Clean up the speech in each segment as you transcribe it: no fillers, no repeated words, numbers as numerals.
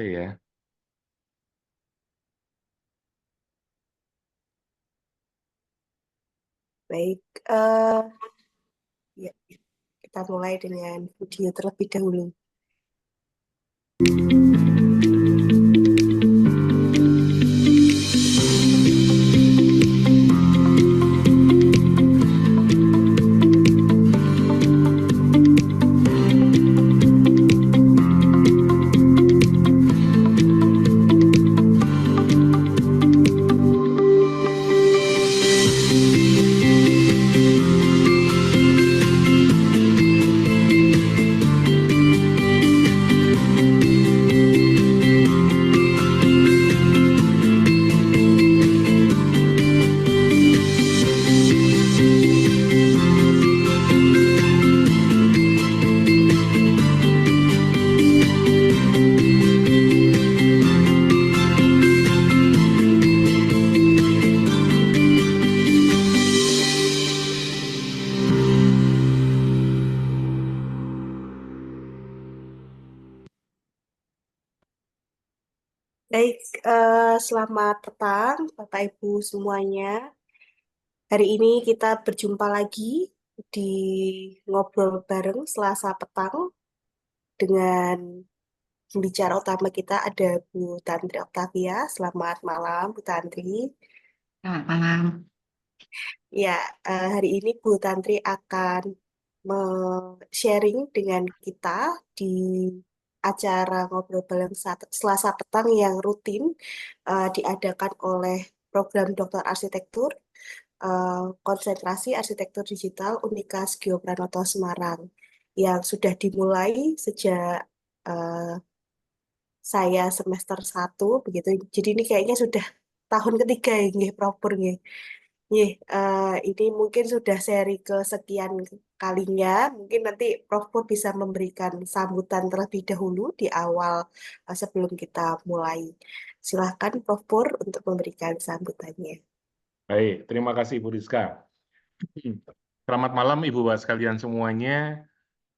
ya. Baik, ya, kita mulai dengan video terlebih dahulu. Baik, selamat petang Bapak Ibu semuanya. Hari ini kita berjumpa lagi di Ngobrol Bareng Selasa petang dengan pembicara utama kita ada Bu Tantri Oktavia. Selamat malam Bu Tantri. Selamat malam. Ya, hari ini Bu Tantri akan sharing dengan kita di acara Ngobrol Bareng Selasa petang yang rutin diadakan oleh program Doktor Arsitektur Konsentrasi Arsitektur Digital Unika Sugio Pranoto Semarang yang sudah dimulai sejak eh, saya semester 1 begitu. Jadi ini kayaknya sudah tahun ketiga ya nggih proper nggih. Nggih, ini mungkin sudah seri kesekian kalinya. Mungkin nanti Prof Pur bisa memberikan sambutan terlebih dahulu di awal sebelum kita mulai. Silakan Prof Pur untuk memberikan sambutannya. Baik, terima kasih Bu Rizka. Selamat malam Ibu Bapak sekalian semuanya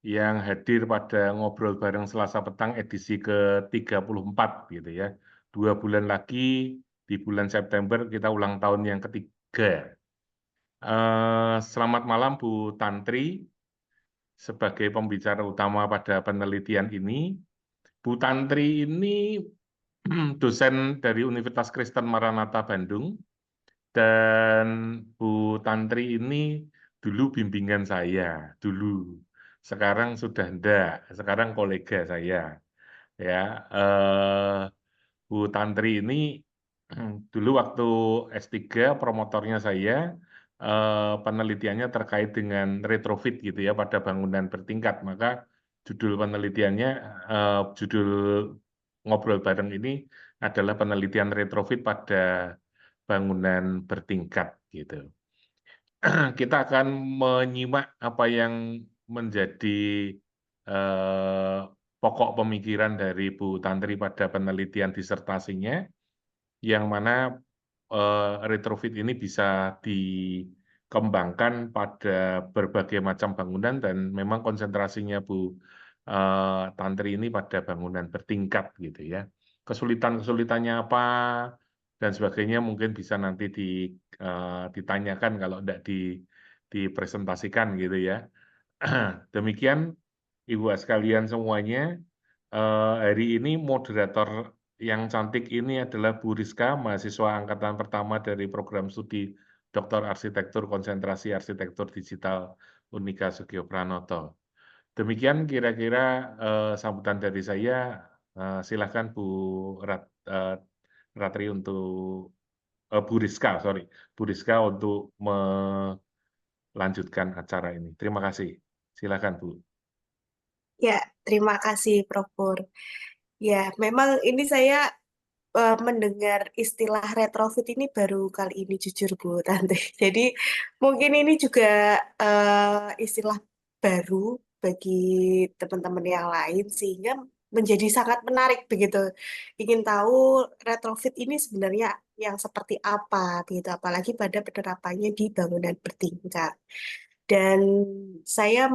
yang hadir pada Ngobrol Bareng Selasa Petang edisi ke-34 gitu ya. 2 bulan lagi di bulan September kita ulang tahun yang ketiga. Selamat malam Bu Tantri sebagai pembicara utama pada penelitian ini. Bu Tantri ini dosen dari Universitas Kristen Maranatha Bandung. Dan Bu Tantri ini dulu bimbingan saya, dulu. Sekarang sudah enggak, sekarang kolega saya. Ya, Bu Tantri ini dulu waktu S3 promotornya saya, penelitiannya terkait dengan retrofit gitu ya pada bangunan bertingkat. Maka judul penelitiannya, judul ngobrol bareng ini adalah penelitian retrofit pada bangunan bertingkat gitu. Kita akan menyimak apa yang menjadi pokok pemikiran dari Bu Tantri pada penelitian disertasinya, yang mana retrofit ini bisa dikembangkan pada berbagai macam bangunan dan memang konsentrasinya Bu Tantri ini pada bangunan bertingkat gitu ya. Kesulitan-kesulitannya apa dan sebagainya mungkin bisa nanti ditanyakan kalau tidak dipresentasikan gitu ya. Demikian Ibu sekalian semuanya, hari ini moderator yang cantik ini adalah Bu Rizka, mahasiswa angkatan pertama dari program studi Doktor Arsitektur Konsentrasi Arsitektur Digital Unika Sugio Pranoto. Demikian kira-kira sambutan dari saya. Silakan Bu Ratri untuk Bu Rizka, Bu Rizka untuk melanjutkan acara ini. Terima kasih. Silakan Bu. Ya, terima kasih Prof Pur. Ya, memang ini saya mendengar istilah retrofit ini baru kali ini jujur Bu Tante. Jadi mungkin ini juga istilah baru bagi teman-teman yang lain sehingga menjadi sangat menarik begitu. Ingin tahu retrofit ini sebenarnya yang seperti apa begitu, apalagi pada penerapannya di bangunan bertingkat. Dan saya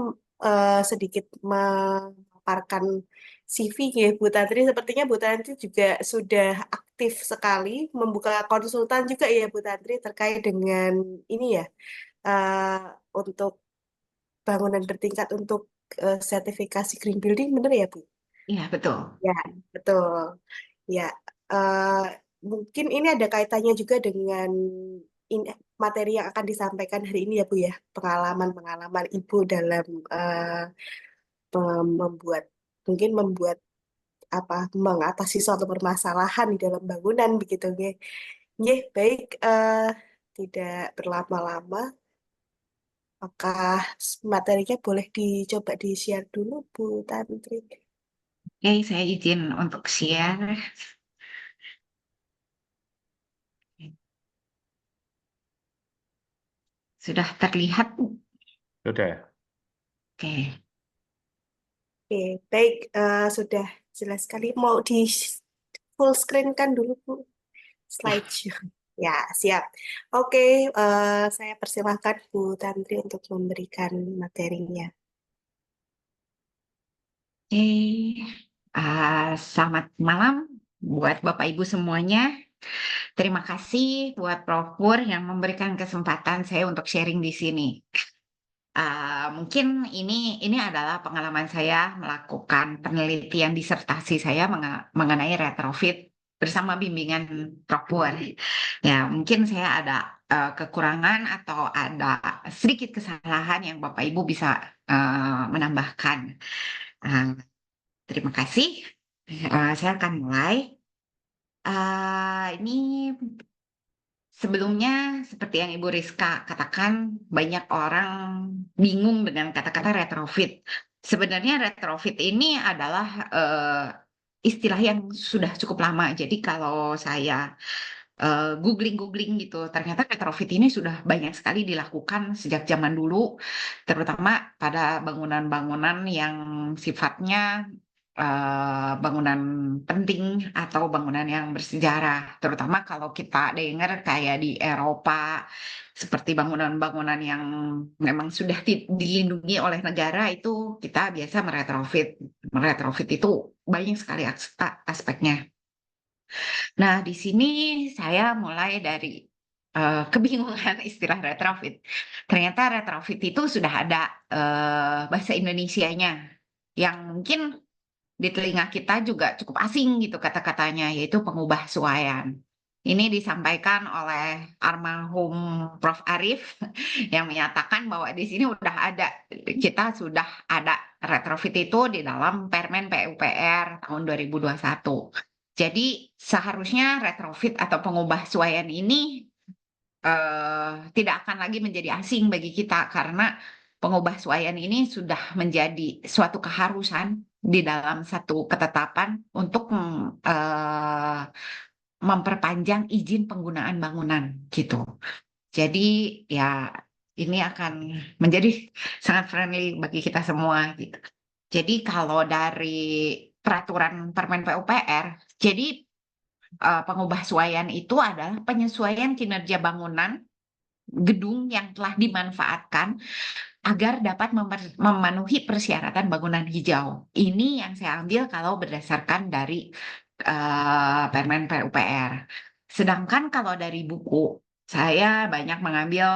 sedikit memaparkan CV ya Bu Tantri. Sepertinya Bu Tantri juga sudah aktif sekali membuka konsultan juga ya Bu Tantri terkait dengan ini ya eh, untuk bangunan bertingkat untuk sertifikasi green building, bener ya Bu? Iya, betul. Ya, betul. Ya, eh, mungkin ini ada kaitannya juga dengan materi yang akan disampaikan hari ini ya Bu ya, pengalaman-pengalaman Ibu dalam membuat mungkin membuat apa mengatasi suatu permasalahan di dalam bangunan begitu nggih. Nggih, baik tidak berlama-lama, apakah materinya boleh dicoba di-share dulu Bu Tantri? Oke, saya izin untuk share. Sudah terlihat? Sudah. Oke. Oke, baik, sudah jelas sekali. Mau di full screen kan dulu Bu Ya, slideshow. Ya, siap. Oke, saya persilahkan Bu Tantri untuk memberikan materinya. oke. Selamat malam buat Bapak Ibu semuanya. Terima kasih buat Prof. Pur yang memberikan kesempatan saya untuk sharing di sini. Mungkin ini adalah pengalaman saya melakukan penelitian disertasi saya mengenai retrofit bersama bimbingan Prof. Pur. Ya, mungkin saya ada kekurangan atau ada sedikit kesalahan yang Bapak Ibu bisa menambahkan. Uh, Terima kasih. Saya akan mulai. Ini sebelumnya, seperti yang Ibu Rizka katakan, banyak orang bingung dengan kata-kata retrofit. Sebenarnya retrofit ini adalah istilah yang sudah cukup lama. Jadi kalau saya googling gitu, ternyata retrofit ini sudah banyak sekali dilakukan sejak zaman dulu, terutama pada bangunan-bangunan yang sifatnya bangunan penting atau bangunan yang bersejarah, terutama kalau kita dengar kayak di Eropa, seperti bangunan-bangunan yang memang sudah dilindungi oleh negara itu kita biasa meretrofit. Meretrofit itu banyak sekali aspeknya. Nah, di sini saya mulai dari kebingungan istilah retrofit. Ternyata retrofit itu sudah ada bahasa Indonesianya yang mungkin di telinga kita juga cukup asing gitu kata-katanya, yaitu pengubah suaian. Ini disampaikan oleh almarhum Prof. Arif yang menyatakan bahwa di sini kita sudah ada retrofit itu di dalam Permen PUPR tahun 2021. Jadi seharusnya retrofit atau pengubah suaian ini tidak akan lagi menjadi asing bagi kita karena pengubah suaian ini sudah menjadi suatu keharusan di dalam satu ketetapan untuk memperpanjang izin penggunaan bangunan gitu. Jadi ya ini akan menjadi sangat friendly bagi kita semua gitu. Jadi kalau dari peraturan Permen PUPR, jadi pengubah suaian itu adalah penyesuaian kinerja bangunan gedung yang telah dimanfaatkan agar dapat memenuhi persyaratan bangunan hijau. Ini yang saya ambil kalau berdasarkan dari Permen PUPR. Sedangkan kalau dari buku, saya banyak mengambil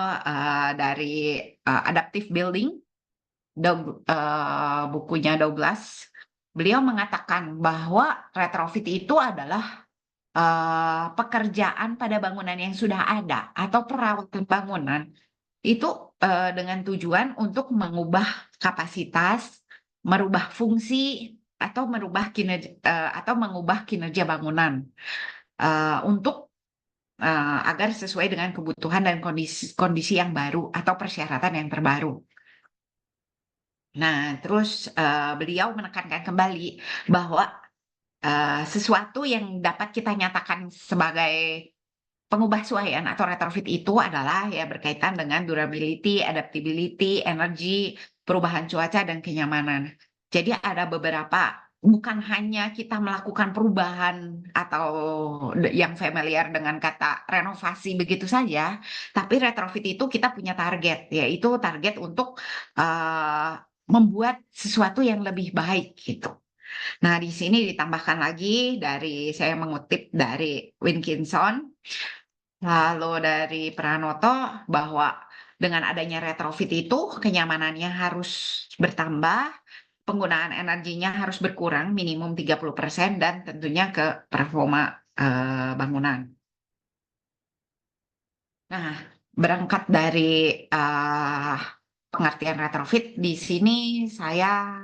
dari Adaptive Building, bukunya Douglas. Beliau mengatakan bahwa retrofit itu adalah pekerjaan pada bangunan yang sudah ada atau perawatan bangunan itu dengan tujuan untuk mengubah kapasitas, merubah fungsi atau mengubah kinerja bangunan untuk agar sesuai dengan kebutuhan dan kondisi yang baru atau persyaratan yang terbaru. Nah, terus beliau menekankan kembali bahwa sesuatu yang dapat kita nyatakan sebagai pengubah suaian atau retrofit itu adalah ya berkaitan dengan durability, adaptability, energi, perubahan cuaca, dan kenyamanan. Jadi ada beberapa, bukan hanya kita melakukan perubahan atau yang familiar dengan kata renovasi begitu saja, tapi retrofit itu kita punya target, yaitu target untuk membuat sesuatu yang lebih baik gitu. Nah, di sini ditambahkan lagi saya mengutip dari Wilkinson, lalu dari Pranoto, bahwa dengan adanya retrofit itu kenyamanannya harus bertambah, penggunaan energinya harus berkurang minimum 30% dan tentunya ke performa bangunan. Nah, berangkat dari pengertian retrofit, di sini saya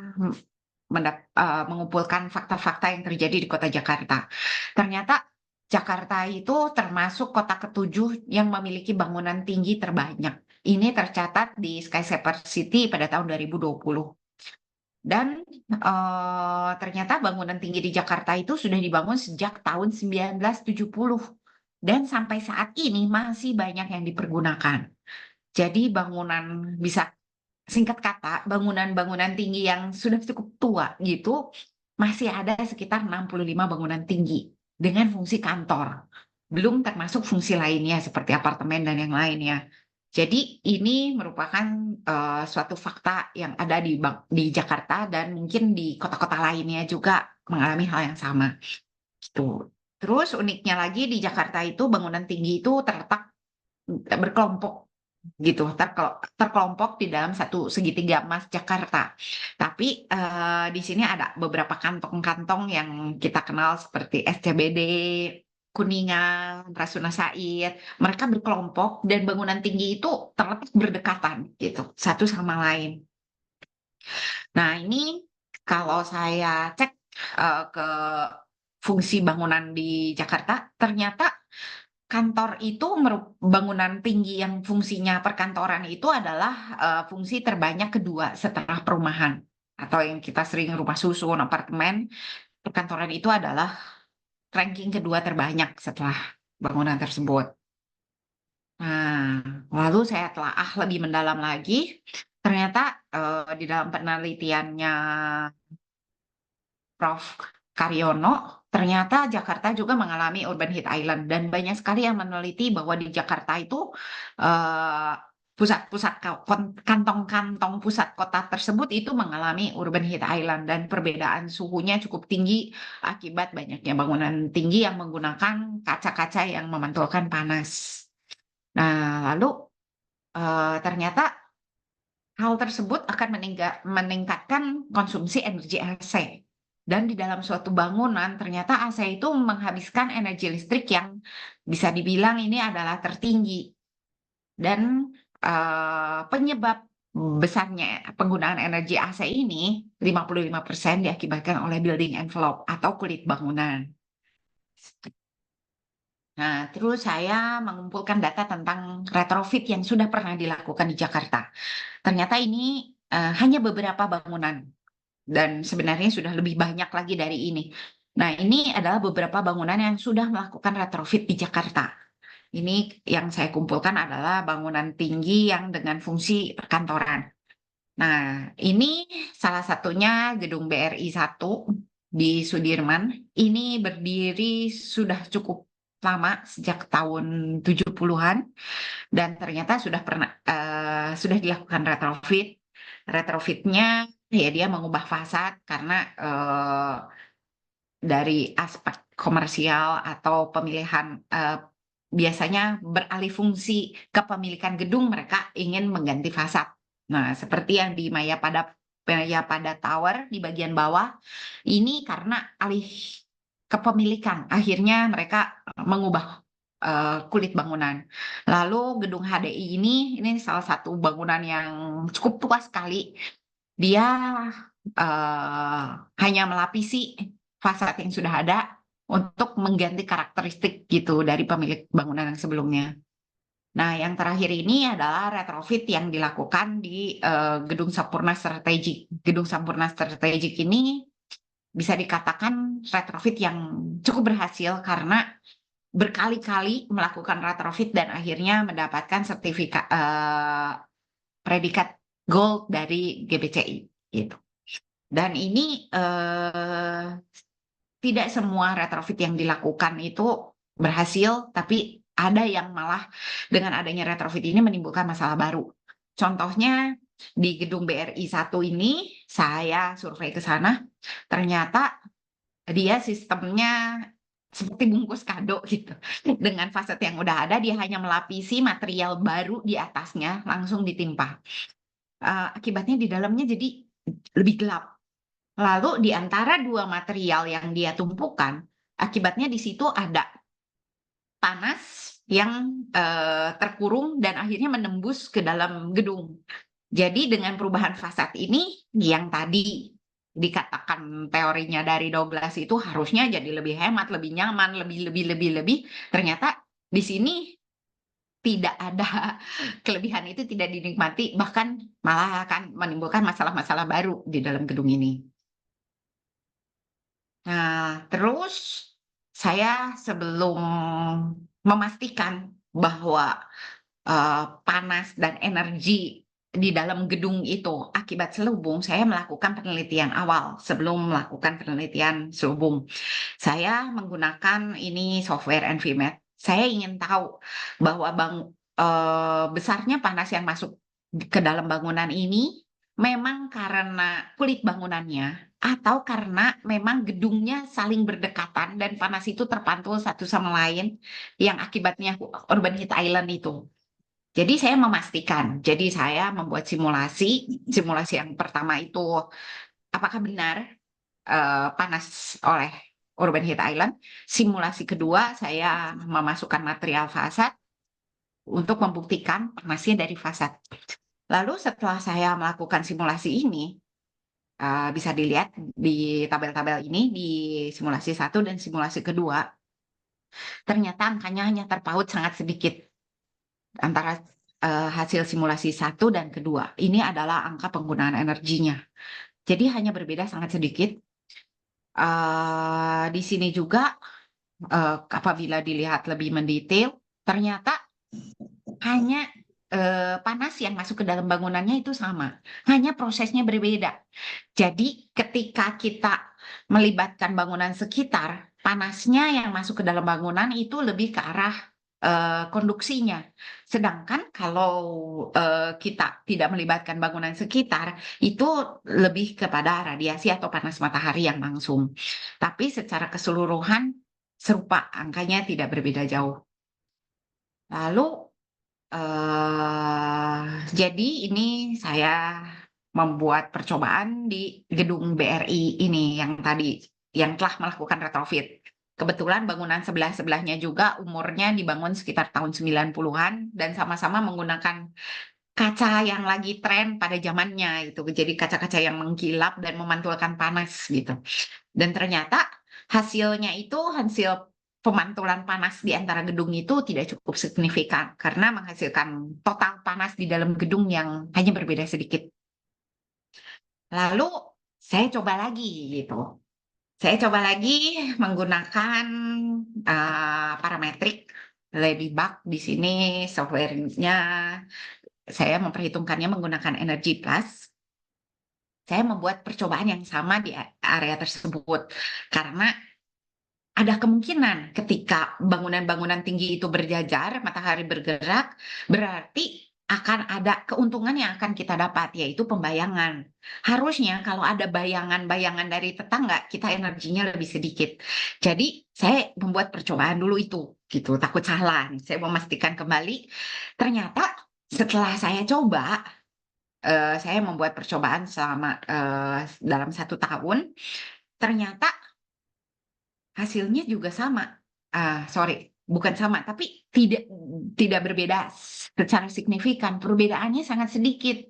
mengumpulkan fakta-fakta yang terjadi di Kota Jakarta. Ternyata Jakarta itu termasuk kota ke-7 yang memiliki bangunan tinggi terbanyak. Ini tercatat di Skyscraper City pada tahun 2020. Dan ternyata bangunan tinggi di Jakarta itu sudah dibangun sejak tahun 1970. Dan sampai saat ini masih banyak yang dipergunakan. Jadi singkat kata, bangunan-bangunan tinggi yang sudah cukup tua gitu, masih ada sekitar 65 bangunan tinggi dengan fungsi kantor. Belum termasuk fungsi lainnya seperti apartemen dan yang lainnya. Jadi ini merupakan suatu fakta yang ada di Jakarta dan mungkin di kota-kota lainnya juga mengalami hal yang sama. Gitu. Terus uniknya lagi di Jakarta itu bangunan tinggi itu terletak berkelompok gitu, terkelompok di dalam satu segitiga emas Jakarta. Tapi di sini ada beberapa kantong-kantong yang kita kenal seperti SCBD, Kuningan, Rasuna Said. Mereka berkelompok dan bangunan tinggi itu terletak berdekatan gitu, satu sama lain. Nah, ini kalau saya cek ke fungsi bangunan di Jakarta, ternyata kantor itu bangunan tinggi yang fungsinya perkantoran itu adalah fungsi terbanyak kedua setelah perumahan atau yang kita sering rumah susun, apartemen. Perkantoran itu adalah ranking kedua terbanyak setelah bangunan tersebut. Nah, lalu saya telaah lebih mendalam lagi, ternyata di dalam penelitiannya Prof. Karyono, ternyata Jakarta juga mengalami urban heat island dan banyak sekali yang meneliti bahwa di Jakarta itu pusat-pusat kantong-kantong pusat kota tersebut itu mengalami urban heat island dan perbedaan suhunya cukup tinggi akibat banyaknya bangunan tinggi yang menggunakan kaca-kaca yang memantulkan panas. Nah, lalu ternyata hal tersebut akan meningkatkan konsumsi energi AC. Dan di dalam suatu bangunan, ternyata AC itu menghabiskan energi listrik yang bisa dibilang ini adalah tertinggi. Dan penyebab besarnya penggunaan energi AC ini, 55% diakibatkan oleh building envelope atau kulit bangunan. Nah, terus saya mengumpulkan data tentang retrofit yang sudah pernah dilakukan di Jakarta. Ternyata ini hanya beberapa bangunan dan sebenarnya sudah lebih banyak lagi dari ini. Nah, ini adalah beberapa bangunan yang sudah melakukan retrofit di Jakarta. Ini yang saya kumpulkan adalah bangunan tinggi yang dengan fungsi perkantoran. Nah, ini salah satunya gedung BRI 1 di Sudirman. Ini berdiri sudah cukup lama, sejak tahun 70-an, dan ternyata sudah dilakukan retrofit. Retrofitnya ya dia mengubah fasad karena dari aspek komersial atau pemilihan biasanya beralih fungsi kepemilikan gedung, mereka ingin mengganti fasad. Nah, seperti yang di Mayapada Tower di bagian bawah, ini karena alih kepemilikan, akhirnya mereka mengubah kulit bangunan. Lalu gedung HDI ini salah satu bangunan yang cukup tua sekali. Dia hanya melapisi fasad yang sudah ada untuk mengganti karakteristik gitu dari pemilik bangunan yang sebelumnya. Nah, yang terakhir ini adalah retrofit yang dilakukan di Gedung Sampurna Strategik. Gedung Sampurna Strategik ini bisa dikatakan retrofit yang cukup berhasil karena berkali-kali melakukan retrofit dan akhirnya mendapatkan sertifikat predikat gold dari GBCI gitu. Dan ini tidak semua retrofit yang dilakukan itu berhasil, tapi ada yang malah dengan adanya retrofit ini menimbulkan masalah baru. Contohnya di gedung BRI 1 ini, saya survei ke sana, ternyata dia sistemnya seperti bungkus kado gitu. Dengan fasad yang udah ada, dia hanya melapisi material baru di atasnya, langsung ditimpa. Akibatnya di dalamnya jadi lebih gelap. Lalu di antara dua material yang dia tumpukan, akibatnya di situ ada panas yang terkurung dan akhirnya menembus ke dalam gedung. Jadi dengan perubahan fasad ini yang tadi dikatakan teorinya dari Douglas itu harusnya jadi lebih hemat, lebih nyaman, lebih. Ternyata di sini tidak ada kelebihan itu tidak dinikmati, bahkan malah akan menimbulkan masalah-masalah baru di dalam gedung ini. Nah, terus saya sebelum memastikan bahwa panas dan energi di dalam gedung itu akibat selubung, saya melakukan penelitian awal sebelum melakukan penelitian selubung. Saya menggunakan ini software Environment. Saya ingin tahu bahwa besarnya panas yang masuk ke dalam bangunan ini memang karena kulit bangunannya atau karena memang gedungnya saling berdekatan dan panas itu terpantul satu sama lain yang akibatnya urban heat island itu. Jadi saya memastikan, jadi saya membuat simulasi yang pertama itu apakah benar panas oleh urban heat island. Simulasi kedua saya memasukkan material fasad untuk membuktikan panasnya dari fasad. Lalu setelah saya melakukan simulasi ini, bisa dilihat di tabel-tabel ini di simulasi 1 dan simulasi kedua, ternyata angkanya hanya terpaut sangat sedikit antara hasil simulasi 1 dan kedua. Ini adalah angka penggunaan energinya. Jadi hanya berbeda sangat sedikit. Di sini juga apabila dilihat lebih mendetail, ternyata hanya panas yang masuk ke dalam bangunannya itu sama, hanya prosesnya berbeda. Jadi ketika kita melibatkan bangunan sekitar, panasnya yang masuk ke dalam bangunan itu lebih ke arah konduksinya. Sedangkan kalau kita tidak melibatkan bangunan sekitar, itu lebih kepada radiasi atau panas matahari yang langsung. Tapi secara keseluruhan serupa, angkanya tidak berbeda jauh. Lalu jadi ini saya membuat percobaan di gedung BRI ini yang tadi, yang telah melakukan retrofit. Kebetulan bangunan sebelah-sebelahnya juga umurnya dibangun sekitar tahun 90-an dan sama-sama menggunakan kaca yang lagi tren pada zamannya itu. Jadi kaca-kaca yang mengkilap dan memantulkan panas gitu. Dan ternyata hasilnya itu hasil pemantulan panas di antara gedung itu tidak cukup signifikan karena menghasilkan total panas di dalam gedung yang hanya berbeda sedikit. Lalu saya coba lagi gitu. Saya coba lagi menggunakan parametrik Ladybug. Di sini softwarenya saya memperhitungkannya menggunakan Energy Plus. Saya membuat percobaan yang sama di area tersebut karena ada kemungkinan ketika bangunan-bangunan tinggi itu berjajar, matahari bergerak, berarti akan ada keuntungan yang akan kita dapat, yaitu pembayangan. Harusnya kalau ada bayangan-bayangan dari tetangga, kita energinya lebih sedikit. Jadi saya membuat percobaan dulu itu, gitu, takut salah. Saya memastikan kembali, ternyata setelah saya coba, saya membuat percobaan selama dalam 1 tahun, ternyata hasilnya juga sama. Sorry, bukan sama, tapi tidak berbeda secara signifikan. Perbedaannya sangat sedikit.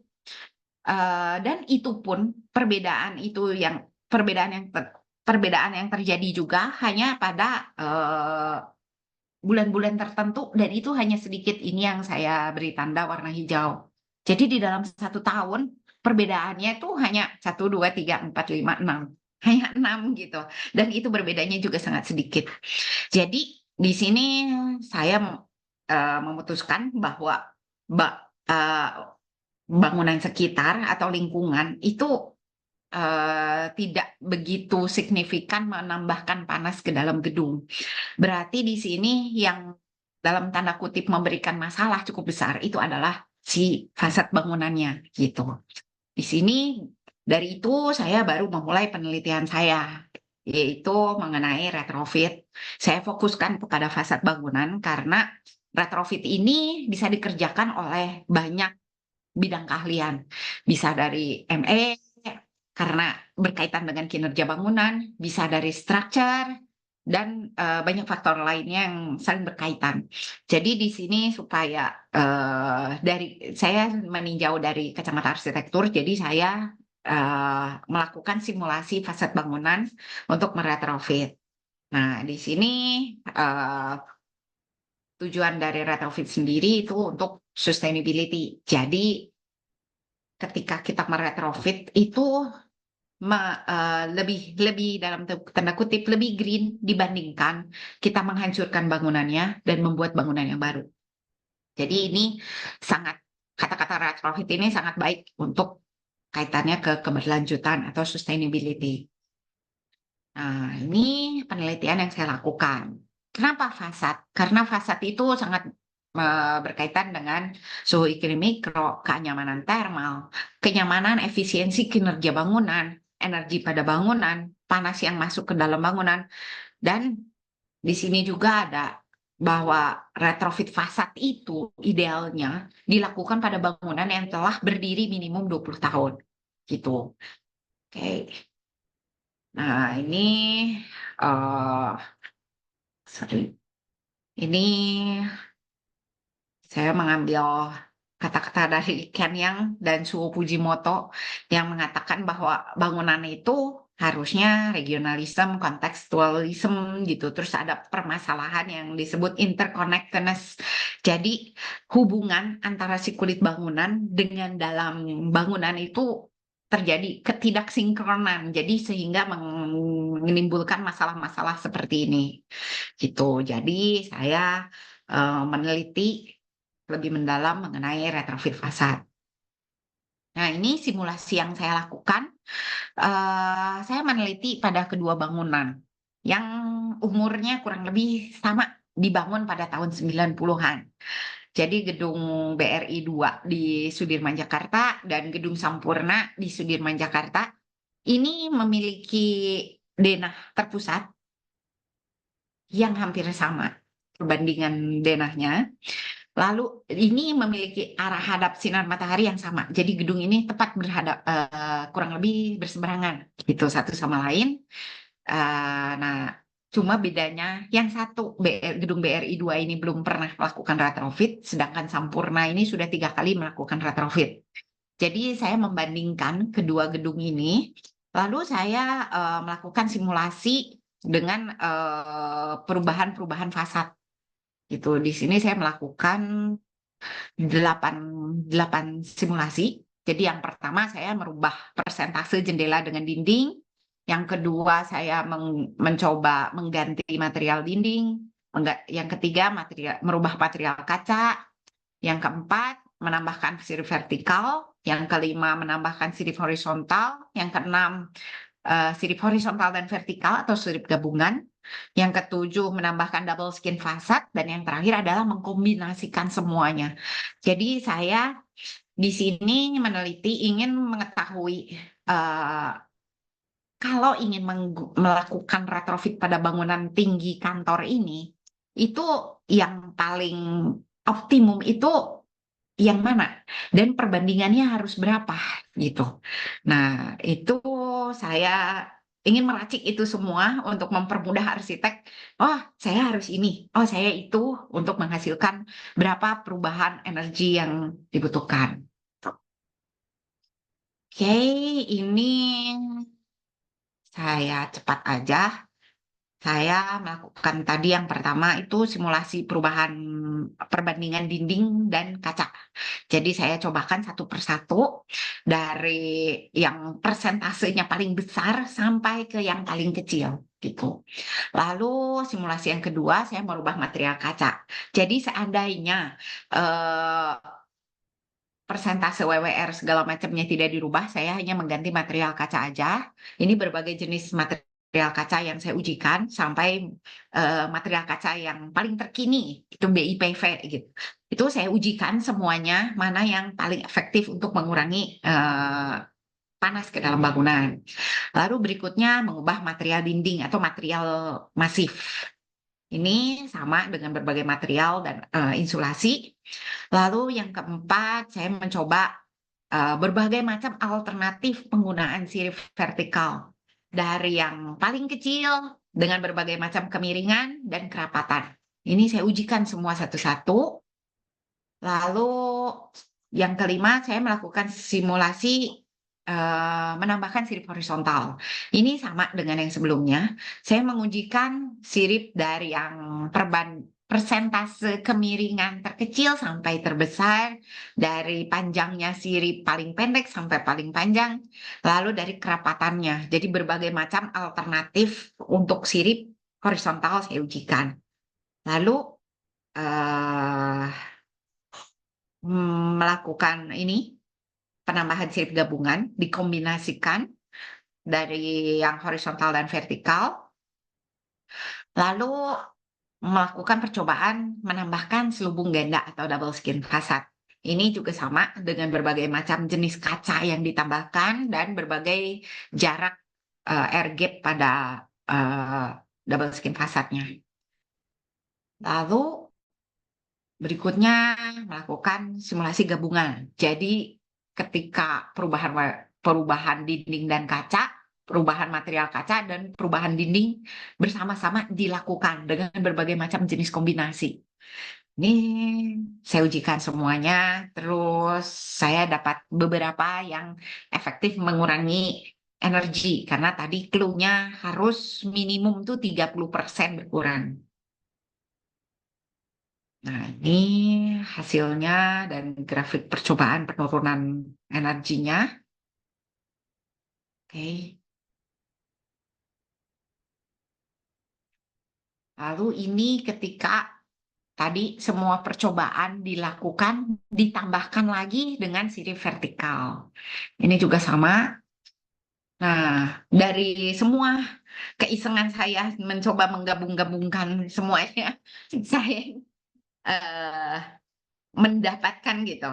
Dan itu pun perbedaan yang terjadi juga hanya pada bulan-bulan tertentu dan itu hanya sedikit. Ini yang saya beri tanda warna hijau. Jadi di dalam 1 tahun perbedaannya itu hanya 1, 2, 3, 4, 5, 6. Hanya 6 gitu. Dan itu berbedanya juga sangat sedikit. Jadi di sini saya memutuskan bahwa bangunan sekitar atau lingkungan itu tidak begitu signifikan menambahkan panas ke dalam gedung. Berarti di sini yang dalam tanda kutip memberikan masalah cukup besar itu adalah si fasad bangunannya gitu. Di sini dari itu saya baru memulai penelitian saya, yaitu mengenai retrofit. Saya fokuskan kepada fasad bangunan karena retrofit ini bisa dikerjakan oleh banyak bidang keahlian. Bisa dari ME, karena berkaitan dengan kinerja bangunan, bisa dari structure, dan banyak faktor lainnya yang saling berkaitan. Jadi di sini supaya dari saya meninjau dari kacamata arsitektur, jadi saya melakukan simulasi fasad bangunan untuk meretrofit. Nah, di sini tujuan dari retrofit sendiri itu untuk sustainability. Jadi ketika kita meretrofit itu lebih dalam tanda kutip lebih green dibandingkan kita menghancurkan bangunannya dan membuat bangunan yang baru. Jadi ini sangat kata-kata retrofit ini sangat baik untuk kaitannya ke keberlanjutan atau sustainability. Nah, ini penelitian yang saya lakukan. Kenapa fasad? Karena fasad itu sangat berkaitan dengan suhu iklim mikro, kenyamanan termal, kenyamanan efisiensi kinerja bangunan, energi pada bangunan, panas yang masuk ke dalam bangunan, dan di sini juga ada bahwa retrofit fasad itu idealnya dilakukan pada bangunan yang telah berdiri minimum 20 tahun. Gitu. Oke. Nah, ini sorry. Ini saya mengambil kata-kata dari Ken Yang dan Suo Fujimoto yang mengatakan bahwa bangunan itu harusnya regionalisme, kontekstualisme gitu. Terus ada permasalahan yang disebut interconnectedness. Jadi hubungan antara si kulit bangunan dengan dalam bangunan itu terjadi ketidaksinkronan. Jadi sehingga menimbulkan masalah-masalah seperti ini. Gitu. Jadi saya meneliti lebih mendalam mengenai retrofit fasad. Nah, ini simulasi yang saya lakukan. Saya meneliti pada kedua bangunan yang umurnya kurang lebih sama, dibangun pada tahun 90-an. Jadi gedung BRI 2 di Sudirman, Jakarta, dan gedung Sampurna di Sudirman, Jakarta, ini memiliki denah terpusat yang hampir sama perbandingan denahnya. Lalu ini memiliki arah hadap sinar matahari yang sama. Jadi gedung ini tepat berhadap kurang lebih berseberangan gitu satu sama lain. Nah, cuma bedanya yang satu gedung BRI 2 ini belum pernah melakukan retrofit, sedangkan Sampurna ini sudah 3 kali melakukan retrofit. Jadi saya membandingkan kedua gedung ini, lalu saya melakukan simulasi dengan perubahan-perubahan fasad. Gitu. Di sini saya melakukan 8 simulasi. Jadi yang pertama saya merubah persentase jendela dengan dinding. Yang kedua saya mencoba mengganti material dinding. Yang ketiga merubah material kaca. Yang keempat menambahkan sirip vertikal. Yang kelima menambahkan sirip horizontal. Yang keenam sirip horizontal dan vertikal atau sirip gabungan. Yang ketujuh menambahkan double skin fasad, dan yang terakhir adalah mengkombinasikan semuanya. Jadi saya di sini meneliti ingin mengetahui kalau ingin melakukan retrofit pada bangunan tinggi kantor ini, itu yang paling optimum itu yang mana dan perbandingannya harus berapa gitu. Nah, itu saya ingin meracik itu semua untuk mempermudah arsitek. Oh, saya harus ini. Oh, saya itu untuk menghasilkan berapa perubahan energi yang dibutuhkan. Oke, ini saya cepat aja. Saya melakukan tadi yang pertama itu simulasi perubahan perbandingan dinding dan kaca. Jadi saya cobakan satu persatu dari yang persentasenya paling besar sampai ke yang paling kecil gitu. Lalu simulasi yang kedua saya merubah material kaca. Jadi seandainya persentase WWR segala macamnya tidak dirubah, saya hanya mengganti material kaca aja. Ini berbagai jenis material material kaca yang saya ujikan sampai material kaca yang paling terkini itu BIPV gitu. Itu saya ujikan semuanya mana yang paling efektif untuk mengurangi panas ke dalam bangunan. Lalu berikutnya mengubah material dinding atau material masif. Ini sama dengan berbagai material dan insulasi. Lalu yang keempat, saya mencoba berbagai macam alternatif penggunaan sirip vertikal. Dari yang paling kecil dengan berbagai macam kemiringan dan kerapatan. Ini saya ujikan semua satu-satu. Lalu yang kelima, saya melakukan simulasi menambahkan sirip horizontal. Ini sama dengan yang sebelumnya. Saya mengujikan sirip dari yang persentase kemiringan terkecil sampai terbesar, dari panjangnya sirip paling pendek sampai paling panjang, lalu dari kerapatannya. Jadi berbagai macam alternatif untuk sirip horizontal saya ujikan. Lalu melakukan ini penambahan sirip gabungan dikombinasikan dari yang horizontal dan vertikal, lalu melakukan percobaan menambahkan selubung ganda atau double skin fasad. Ini juga sama dengan berbagai macam jenis kaca yang ditambahkan dan berbagai jarak air gap pada double skin fasadnya. Lalu berikutnya melakukan simulasi gabungan. Jadi ketika perubahan dinding dan kaca, perubahan material kaca dan perubahan dinding bersama-sama dilakukan dengan berbagai macam jenis kombinasi. Ini saya ujikan semuanya, terus saya dapat beberapa yang efektif mengurangi energi karena tadi clue-nya harus minimum tuh 30% berkurang. Nah, ini hasilnya dan grafik percobaan penurunan energinya. Oke. Lalu ini ketika tadi semua percobaan dilakukan, ditambahkan lagi dengan sirip vertikal. Ini juga sama. Nah, dari semua keisengan saya mencoba menggabung-gabungkan semuanya, saya eh, mendapatkan gitu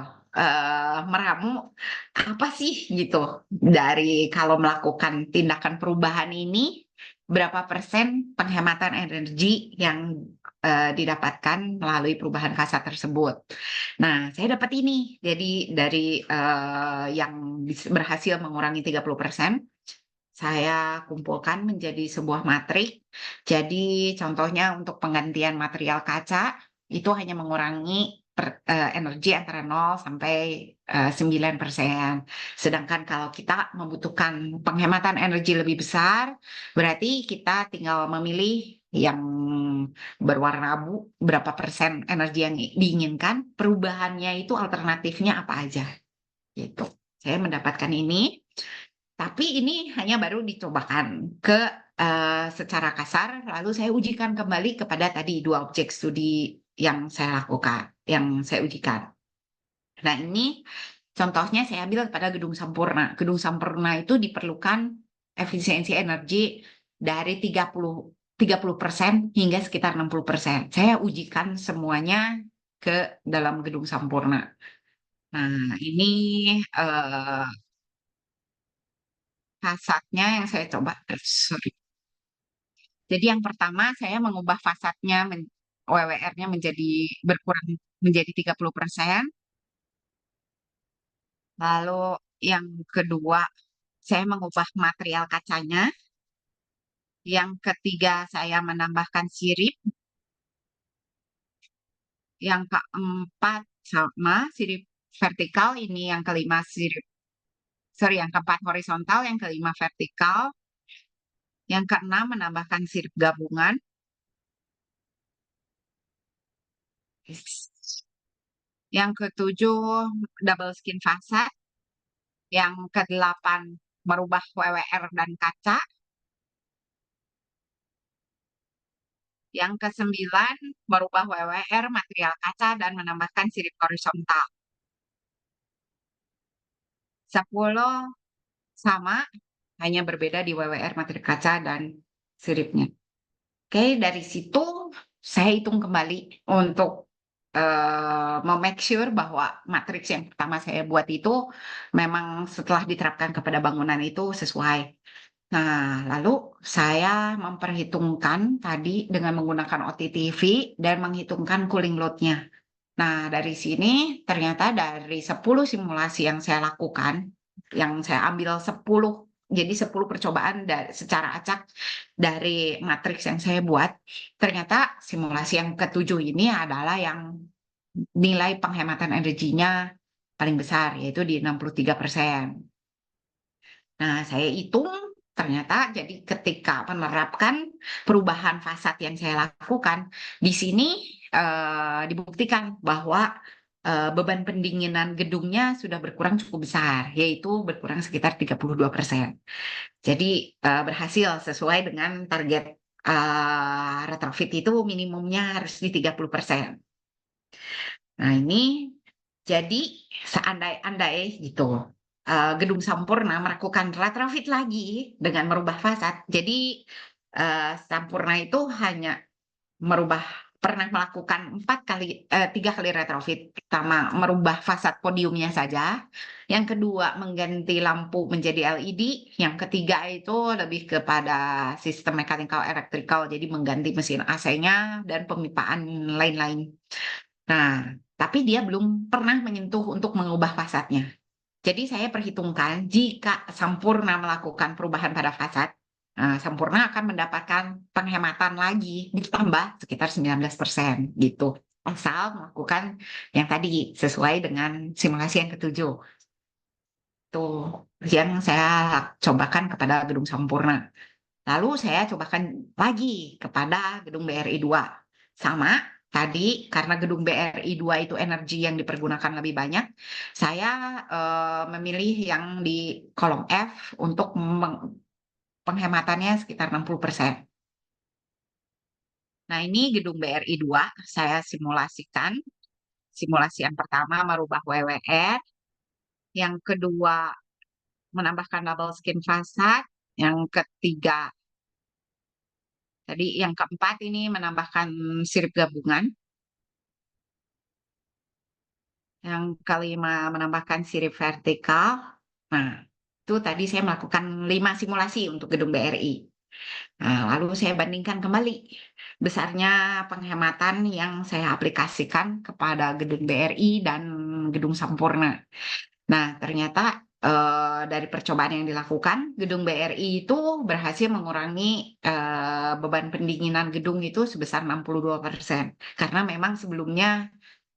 meramu apa sih gitu dari kalau melakukan tindakan perubahan ini berapa persen penghematan energi yang didapatkan melalui perubahan fasa tersebut. Nah, saya dapat ini. Jadi dari yang berhasil mengurangi 30%, saya kumpulkan menjadi sebuah matrik. Jadi contohnya untuk penggantian material kaca itu hanya mengurangi energi antara 0 sampai 9%. Sedangkan kalau kita membutuhkan penghematan energi lebih besar, berarti kita tinggal memilih yang berwarna abu, berapa persen energi yang diinginkan, perubahannya itu alternatifnya apa aja. Gitu. Saya mendapatkan ini. Tapi ini hanya baru dicobakan secara kasar, lalu saya ujikan kembali kepada tadi 2 objek studi yang saya lakukan, yang saya ujikan. Nah, ini contohnya saya ambil pada gedung Sampurna. Gedung Sampurna itu diperlukan efisiensi energi dari 30% hingga sekitar 60%. Saya ujikan semuanya ke dalam gedung Sampurna. Nah, ini fasadnya yang saya coba. Sorry. Jadi yang pertama saya mengubah fasadnya WWR-nya menjadi berkurang menjadi 30%. Lalu yang kedua saya mengubah material kacanya. Yang ketiga saya menambahkan sirip. Yang keempat sama sirip vertikal. Ini yang kelima yang keempat horizontal, yang kelima vertikal. Yang keenam menambahkan sirip gabungan. Yang ketujuh double skin fasad. Yang kedelapan merubah WWR dan kaca. Yang kesembilan merubah WWR material kaca dan menambahkan sirip horizontal. 10 sama, hanya berbeda di WWR material kaca dan siripnya. Oke, dari situ saya hitung kembali untuk make sure bahwa matriks yang pertama saya buat itu memang setelah diterapkan kepada bangunan itu sesuai. Nah, lalu saya memperhitungkan tadi dengan menggunakan OTTV dan menghitungkan cooling load-nya. Nah, dari sini ternyata dari 10 simulasi yang saya lakukan, yang saya ambil 10, jadi 10 percobaan secara acak dari matriks yang saya buat, ternyata simulasi yang ketujuh ini adalah yang nilai penghematan energinya paling besar, yaitu di 63%. Nah, saya hitung ternyata jadi ketika menerapkan perubahan fasad yang saya lakukan, di sini dibuktikan bahwa beban pendinginan gedungnya sudah berkurang cukup besar, yaitu berkurang sekitar 32%. Jadi berhasil sesuai dengan target retrofit itu minimumnya harus di 30%. Nah, ini jadi seandai-andai gitu, Gedung Sampurna melakukan retrofit lagi dengan merubah fasad. Jadi, Sampurna itu hanya pernah melakukan 3 kali retrofit. Pertama, merubah fasad podiumnya saja. Yang kedua, mengganti lampu menjadi LED. Yang ketiga itu lebih kepada sistem mechanical electrical, jadi mengganti mesin AC-nya dan pemipaan lain-lain. Nah, tapi dia belum pernah menyentuh untuk mengubah fasadnya. Jadi saya perhitungkan jika Sampurna melakukan perubahan pada fasad, Sampurna akan mendapatkan penghematan lagi ditambah sekitar 19% gitu. Asal melakukan yang tadi sesuai dengan simulasi yang ketujuh. Tuh yang saya cobakan kepada Gedung Sampurna. Lalu saya cobakan lagi kepada Gedung BRI 2. Sama, tadi karena Gedung BRI 2 itu energi yang dipergunakan lebih banyak, saya memilih yang di kolom F untuk penghematannya sekitar 60%. Nah, ini Gedung BRI 2 saya simulasikan. Simulasi yang pertama merubah WWR, yang kedua menambahkan double skin fasad, yang ketiga tadi yang keempat ini menambahkan sirip gabungan. Yang kelima menambahkan sirip vertikal. Nah, itu tadi saya melakukan 5 simulasi untuk Gedung BRI. Nah, lalu saya bandingkan kembali besarnya penghematan yang saya aplikasikan kepada Gedung BRI dan Gedung Sampurna. Nah, ternyata dari percobaan yang dilakukan, Gedung BRI itu berhasil mengurangi beban pendinginan gedung itu sebesar 62%. Karena memang sebelumnya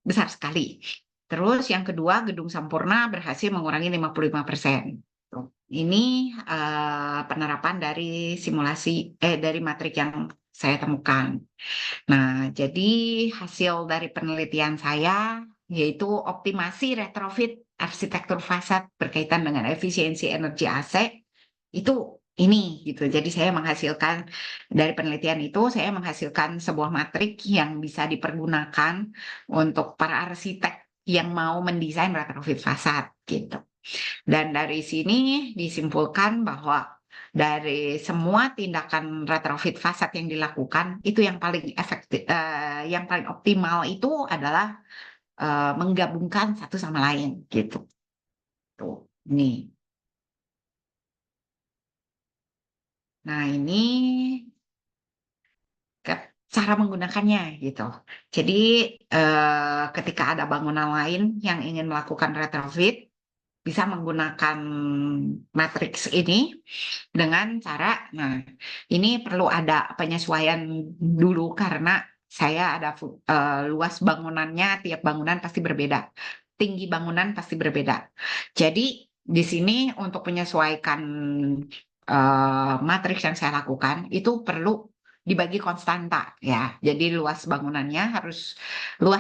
besar sekali. Terus yang kedua, Gedung Sampurna berhasil mengurangi 55%. Ini penerapan dari dari matrik yang saya temukan. Nah, jadi hasil dari penelitian saya yaitu optimasi retrofit arsitektur fasad berkaitan dengan efisiensi energi AC itu ini gitu. Jadi saya menghasilkan dari penelitian itu saya menghasilkan sebuah matrik yang bisa dipergunakan untuk para arsitek yang mau mendesain retrofit fasad gitu. Dan dari sini disimpulkan bahwa dari semua tindakan retrofit fasad yang dilakukan itu yang paling efektif, yang paling optimal itu adalah menggabungkan satu sama lain gitu. Tuh, nih. Nah, ini cara menggunakannya gitu. Jadi ketika ada bangunan lain yang ingin melakukan retrofit bisa menggunakan matriks ini dengan cara, nah ini perlu ada penyesuaian dulu karena saya ada luas bangunannya, tiap bangunan pasti berbeda, tinggi bangunan pasti berbeda. Jadi di sini untuk menyesuaikan matriks yang saya lakukan itu perlu dibagi konstanta ya. Jadi luas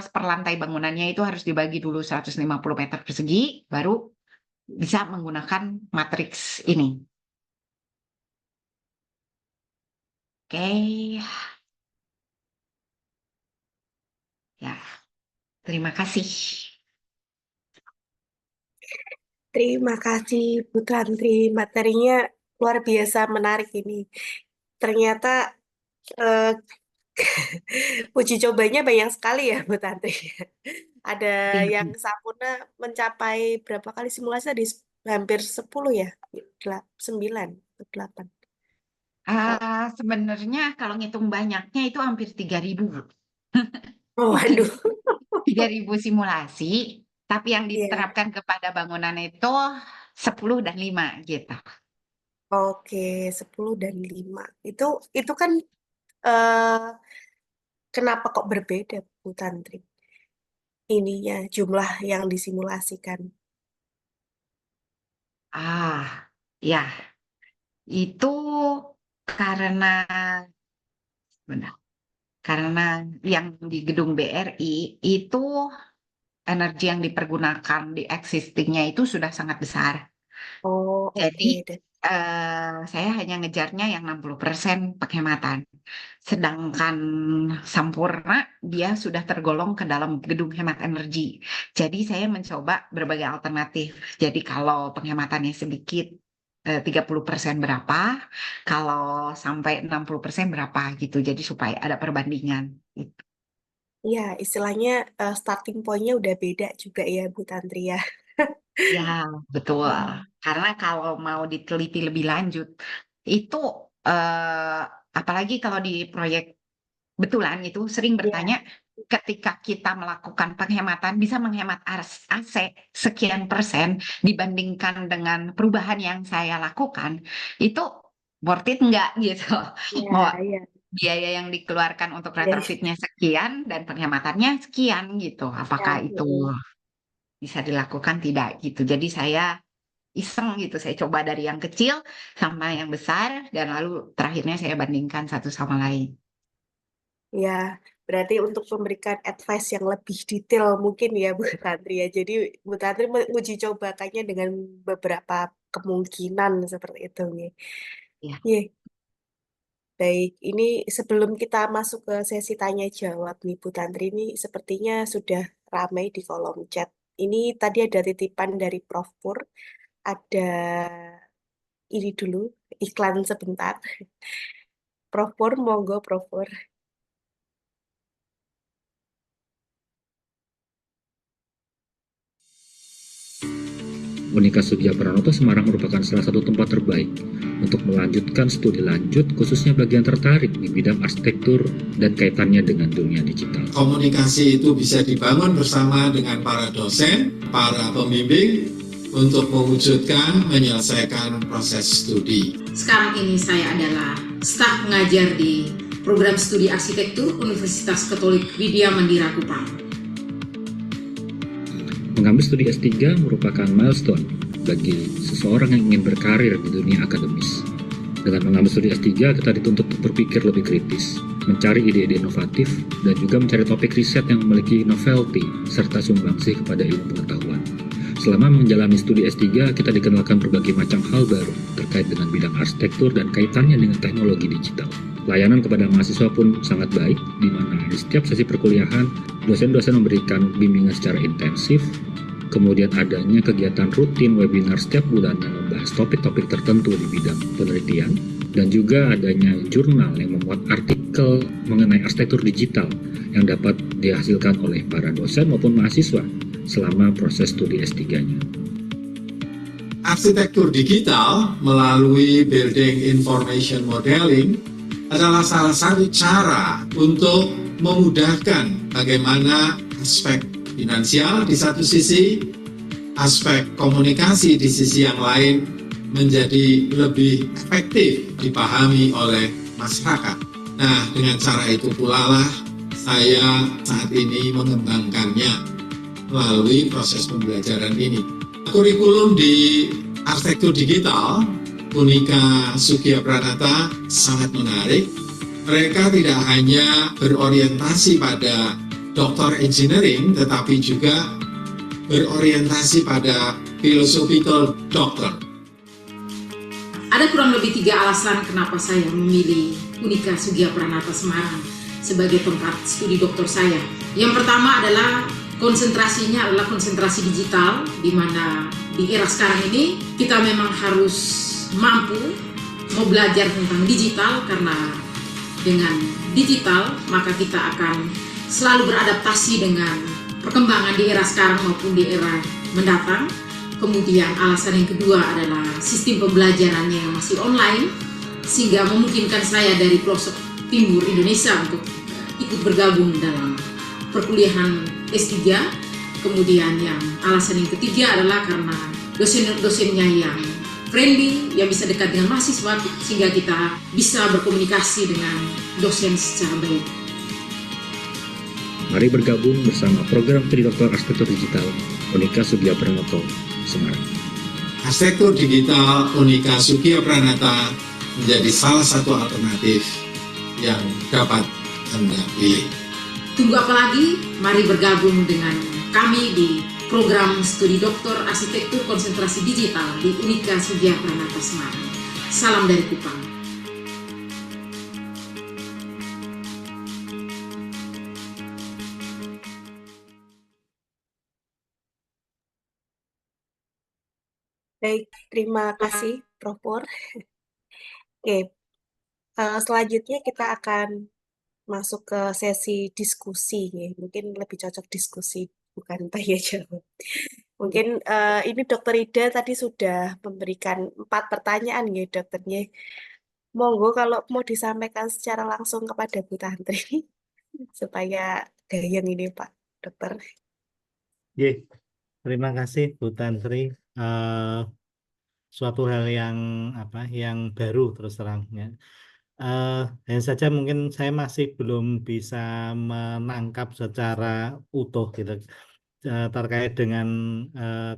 per lantai bangunannya itu harus dibagi dulu 150 meter persegi, baru bisa menggunakan matriks ini. Oke, ya, terima kasih. Terima kasih Bu Tantri, materinya luar biasa menarik ini. ternyata eh, uji cobanya banyak sekali ya Bu Tantri. Ada yang Iya. Sampurna mencapai berapa kali simulasi tadi? Hampir 10 ya? 9 atau 8. Sebenarnya kalau ngitung banyaknya itu hampir 3.000. Oh, waduh. 3.000 simulasi, tapi yang Iya. diterapkan kepada bangunan itu 10 dan 5 gitu. Oke, 10 dan 5. Itu kan eh kenapa kok berbeda Bu Tantri? Ininya jumlah yang disimulasikan. Ya, itu karena benar. Karena yang di gedung BRI itu energi yang dipergunakan di existingnya itu sudah sangat besar. Oh, Jadi oke deh. saya hanya ngejarnya yang 60% penghematan. Sedangkan Sampurna dia sudah tergolong ke dalam gedung hemat energi. Jadi saya mencoba berbagai alternatif. Jadi kalau penghematannya sedikit 30% berapa, kalau sampai 60% berapa gitu. Jadi supaya ada perbandingan. Gitu. Ya, istilahnya starting point-nya udah beda juga ya Bu Tantri ya. Ya, betul. Hmm. Karena kalau mau diteliti lebih lanjut, itu eh, apalagi kalau di proyek betulan itu sering Ya, bertanya ketika kita melakukan penghematan bisa menghemat AC sekian persen dibandingkan dengan perubahan yang saya lakukan, itu worth it nggak gitu. Mau ya, ya, biaya yang dikeluarkan untuk ya, retrofitnya sekian dan penghematannya sekian gitu. Apakah ya, itu bisa dilakukan tidak gitu. Jadi saya iseng gitu, saya coba dari yang kecil sama yang besar dan lalu terakhirnya saya bandingkan satu sama lain. ya. Berarti untuk memberikan advice yang lebih detail mungkin ya Bu Tantri ya. Jadi Bu Tantri menguji cobakannya dengan beberapa kemungkinan seperti itu nih. Ya. Iya, baik. Ini sebelum kita masuk ke sesi tanya jawab nih Bu Tantri, ini sepertinya sudah ramai di kolom chat. Ini tadi ada titipan dari Prof. Pur. Ada ini dulu, iklan sebentar. Prof. Pur, monggo Prof. Pur. Unika Sugio Pranoto Semarang merupakan salah satu tempat terbaik untuk melanjutkan studi lanjut, khususnya bagi yang tertarik di bidang arsitektur dan kaitannya dengan dunia digital. Komunikasi itu bisa dibangun bersama dengan para dosen, para pembimbing untuk mewujudkan, menyelesaikan proses studi. Sekarang ini saya adalah staf pengajar di program studi arsitektur Universitas Katolik Widya Mandira Kupang. Mengambil studi S3 merupakan milestone bagi seseorang yang ingin berkarir di dunia akademis. Dengan mengambil studi S3, kita dituntut untuk berpikir lebih kritis, mencari ide-ide inovatif, dan juga mencari topik riset yang memiliki novelty, serta sumbangsih kepada ilmu pengetahuan. Selama menjalani studi S3, kita dikenalkan berbagai macam hal baru terkait dengan bidang arsitektur dan kaitannya dengan teknologi digital. Layanan kepada mahasiswa pun sangat baik, di mana di setiap sesi perkuliahan, dosen-dosen memberikan bimbingan secara intensif, kemudian adanya kegiatan rutin webinar setiap bulan yang membahas topik-topik tertentu di bidang penelitian, dan juga adanya jurnal yang memuat artikel mengenai arsitektur digital yang dapat dihasilkan oleh para dosen maupun mahasiswa selama proses studi S3-nya. Arsitektur digital melalui Building Information Modeling adalah salah satu cara untuk memudahkan bagaimana aspek finansial di satu sisi, aspek komunikasi di sisi yang lain menjadi lebih efektif dipahami oleh masyarakat. Nah, dengan cara itu pula lah saya saat ini mengembangkannya melalui proses pembelajaran ini. Kurikulum di arsitektur digital Unika Sugio Pranata sangat menarik. Mereka tidak hanya berorientasi pada Dr. Engineering, tetapi juga berorientasi pada philosophical doctor. Ada kurang lebih 3 alasan kenapa saya memilih Unika Sugio Pranata Semarang sebagai tempat studi doktor saya. Yang pertama adalah konsentrasinya adalah konsentrasi digital, di mana di era sekarang ini kita memang harus mampu mau belajar tentang digital, karena dengan digital maka kita akan selalu beradaptasi dengan perkembangan di era sekarang maupun di era mendatang. Kemudian alasan yang kedua adalah sistem pembelajarannya yang masih online, sehingga memungkinkan saya dari pelosok timur Indonesia untuk ikut bergabung dalam perkuliahan S3. Kemudian yang alasan yang ketiga adalah karena dosen-dosennya yang friendly, yang bisa dekat dengan mahasiswa, sehingga kita bisa berkomunikasi dengan dosen secara baik. Mari bergabung bersama program studi doktor arsitektur digital Unika Sugia Pranoto, Semarang. Arsitektur digital Unika Sugia Pranata menjadi salah satu alternatif yang dapat Anda pilih. Tunggu apa lagi? Mari bergabung dengan kami di program studi doktor arsitektur konsentrasi digital di Unika Sugia Pranata Semarang. Salam dari Kupang. Baik, terima kasih Prof. Pur. Oke, selanjutnya kita akan masuk ke sesi diskusi ya. Mungkin lebih cocok diskusi, bukan tanya jawab. Mungkin ini Dokter Ida tadi sudah memberikan 4 pertanyaan ya dokternya. Monggo kalau mau disampaikan secara langsung kepada Bu Tantri supaya gayeng ini Pak Dokter. Ye, terima kasih Bu Tantri. Suatu hal yang yang baru terus terang ya. Hanya saja mungkin saya masih belum bisa menangkap secara utuh gitu terkait dengan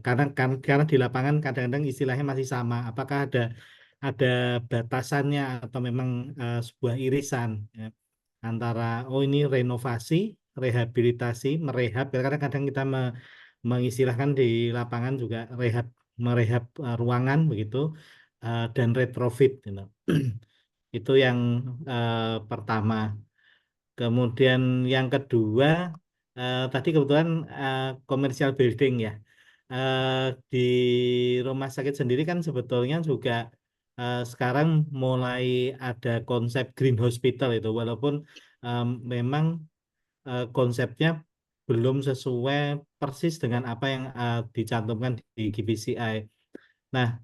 karena di lapangan kadang-kadang istilahnya masih sama. Apakah ada batasannya atau memang sebuah irisan ya, antara ini renovasi, rehabilitasi, merehab. Kadang-kadang kita mengistilahkan di lapangan juga merehab ruangan begitu dan retrofit gitu. Itu yang pertama. Kemudian yang kedua tadi kebetulan commercial building ya. Di rumah sakit sendiri kan sebetulnya juga sekarang mulai ada konsep green hospital itu, walaupun memang konsepnya belum sesuai persis dengan apa yang dicantumkan di GPCI. Nah,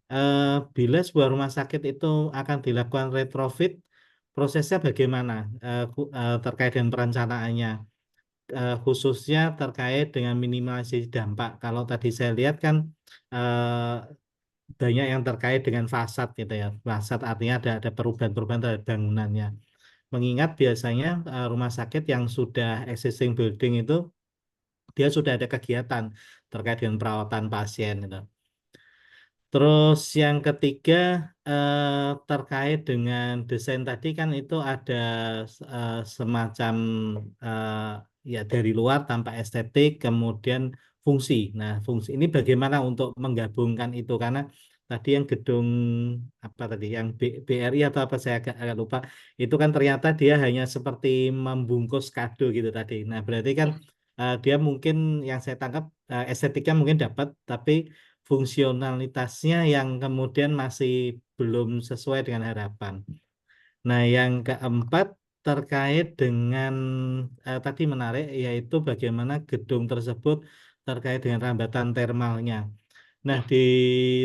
bila sebuah rumah sakit itu akan dilakukan retrofit, prosesnya bagaimana terkait dengan perencanaannya, khususnya terkait dengan minimalisasi dampak. Kalau tadi saya lihat kan banyak yang terkait dengan fasad gitu ya. Fasad artinya ada perubahan-perubahan terhadap bangunannya. Mengingat biasanya rumah sakit yang sudah existing building itu dia sudah ada kegiatan terkait dengan perawatan pasien gitu. Terus yang ketiga terkait dengan desain tadi kan itu ada semacam ya dari luar tanpa estetik, kemudian fungsi. Nah, fungsi ini bagaimana untuk menggabungkan itu, karena tadi yang gedung apa tadi yang BRI atau apa saya agak lupa, itu kan ternyata dia hanya seperti membungkus kado gitu tadi. Nah, berarti kan dia mungkin yang saya tangkap estetiknya mungkin dapat, tapi fungsionalitasnya yang kemudian masih belum sesuai dengan harapan. Nah, yang keempat terkait dengan tadi menarik, yaitu bagaimana gedung tersebut terkait dengan rambatan termalnya. Nah, di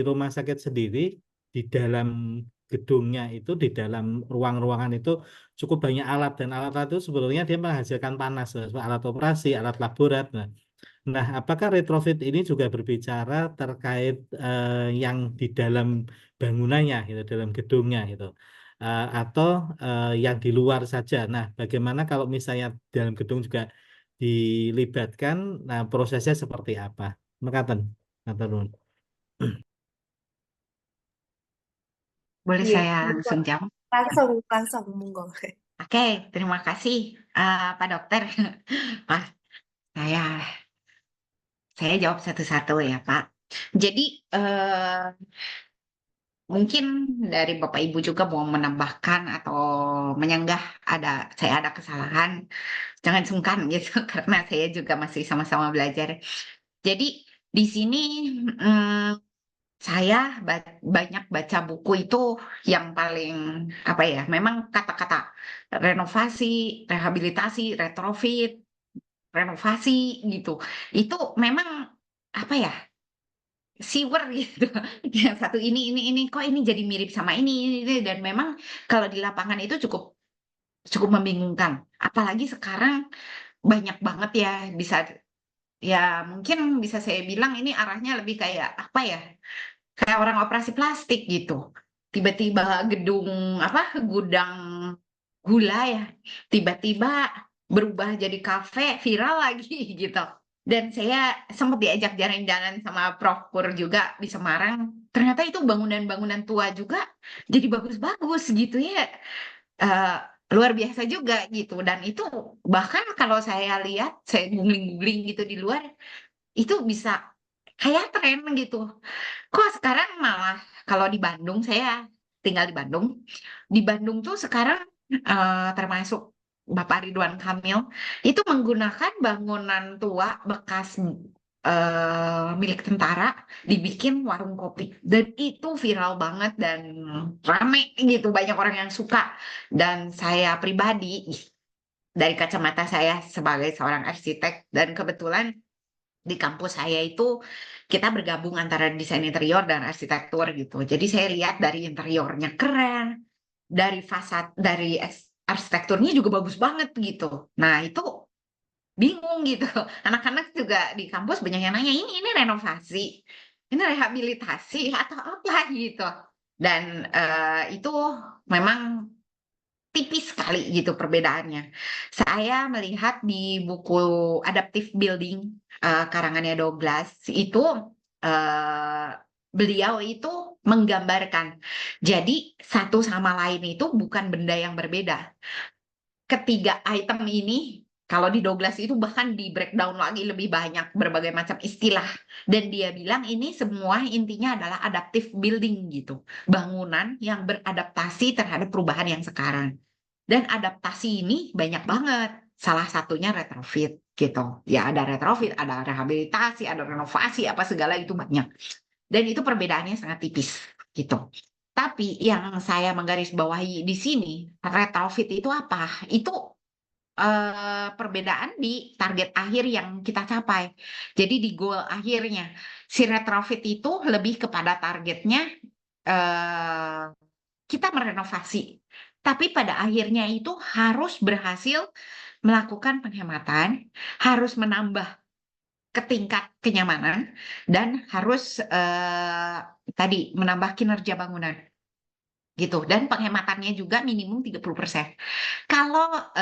rumah sakit sendiri, di dalam gedungnya itu, di dalam ruang-ruangan itu cukup banyak alat, dan alat-alat itu sebetulnya dia menghasilkan panas, alat operasi, alat laborat. Nah, apakah retrofit ini juga berbicara terkait yang di dalam bangunannya, gitu, dalam gedungnya, gitu, atau yang di luar saja? Nah, bagaimana kalau misalnya dalam gedung juga dilibatkan? Nah, prosesnya seperti apa? Mekaten, Ngaten. Boleh Iya, saya langsung jawab? langsung monggo. Oke, terima kasih Pak Dokter. Pak, saya jawab satu-satu ya Pak. Jadi mungkin dari Bapak Ibu juga mau menambahkan atau menyanggah saya ada kesalahan, jangan sungkan gitu karena saya juga masih sama-sama belajar. Jadi di sini saya banyak baca buku itu yang paling apa ya, memang kata-kata renovasi, rehabilitasi, retrofit, renovasi gitu. Itu memang apa ya? Siwer gitu. Yang satu ini kok ini jadi mirip sama ini dan memang kalau di lapangan itu cukup cukup membingungkan. Apalagi sekarang banyak banget ya ya mungkin bisa saya bilang ini arahnya lebih kayak apa ya? Kayak orang operasi plastik gitu. Tiba-tiba gedung apa gudang gula ya, tiba-tiba berubah jadi kafe viral lagi gitu. Dan saya sempat diajak jalan-jalan sama Prof Pur juga di Semarang. Ternyata itu bangunan-bangunan tua juga jadi bagus-bagus gitu ya. Eh, luar biasa juga gitu. Dan itu bahkan kalau saya lihat, saya googling-googling gitu di luar, itu bisa kayak tren gitu. Kok sekarang malah kalau di Bandung, saya tinggal di Bandung tuh sekarang termasuk Bapak Ridwan Kamil itu menggunakan bangunan tua bekas milik tentara dibikin warung kopi dan itu viral banget dan rame gitu banyak orang yang suka dan saya pribadi dari kacamata saya sebagai seorang arsitek dan kebetulan di kampus saya itu kita bergabung antara desain interior dan arsitektur gitu. Jadi saya lihat dari interiornya keren, dari fasad, dari arsitekturnya juga bagus banget gitu. Nah itu bingung gitu. Anak-anak juga di kampus banyak yang nanya ini renovasi, ini rehabilitasi atau apa gitu. Dan itu memang tipis sekali gitu perbedaannya. Saya melihat di buku Adaptive Building karangannya Douglas itu beliau itu menggambarkan. Jadi satu sama lain itu bukan benda yang berbeda. Ketiga item ini kalau di Douglas itu bahkan di breakdown lagi lebih banyak berbagai macam istilah dan dia bilang ini semua intinya adalah adaptive building gitu. Bangunan yang beradaptasi terhadap perubahan yang sekarang. Dan adaptasi ini banyak banget. Salah satunya retrofit gitu. Ya ada retrofit, ada rehabilitasi, ada renovasi, apa segala itu banyak. Dan itu perbedaannya sangat tipis gitu. Tapi yang saya menggarisbawahi di sini, retrofit itu apa? Itu perbedaan di target akhir yang kita capai. Jadi di goal akhirnya, si retrofit itu lebih kepada targetnya kita merenovasi. Tapi pada akhirnya itu harus berhasil melakukan penghematan, harus menambah ke tingkat kenyamanan, dan harus tadi menambah kinerja bangunan. Gitu. Dan penghematannya juga minimum 30%. Kalau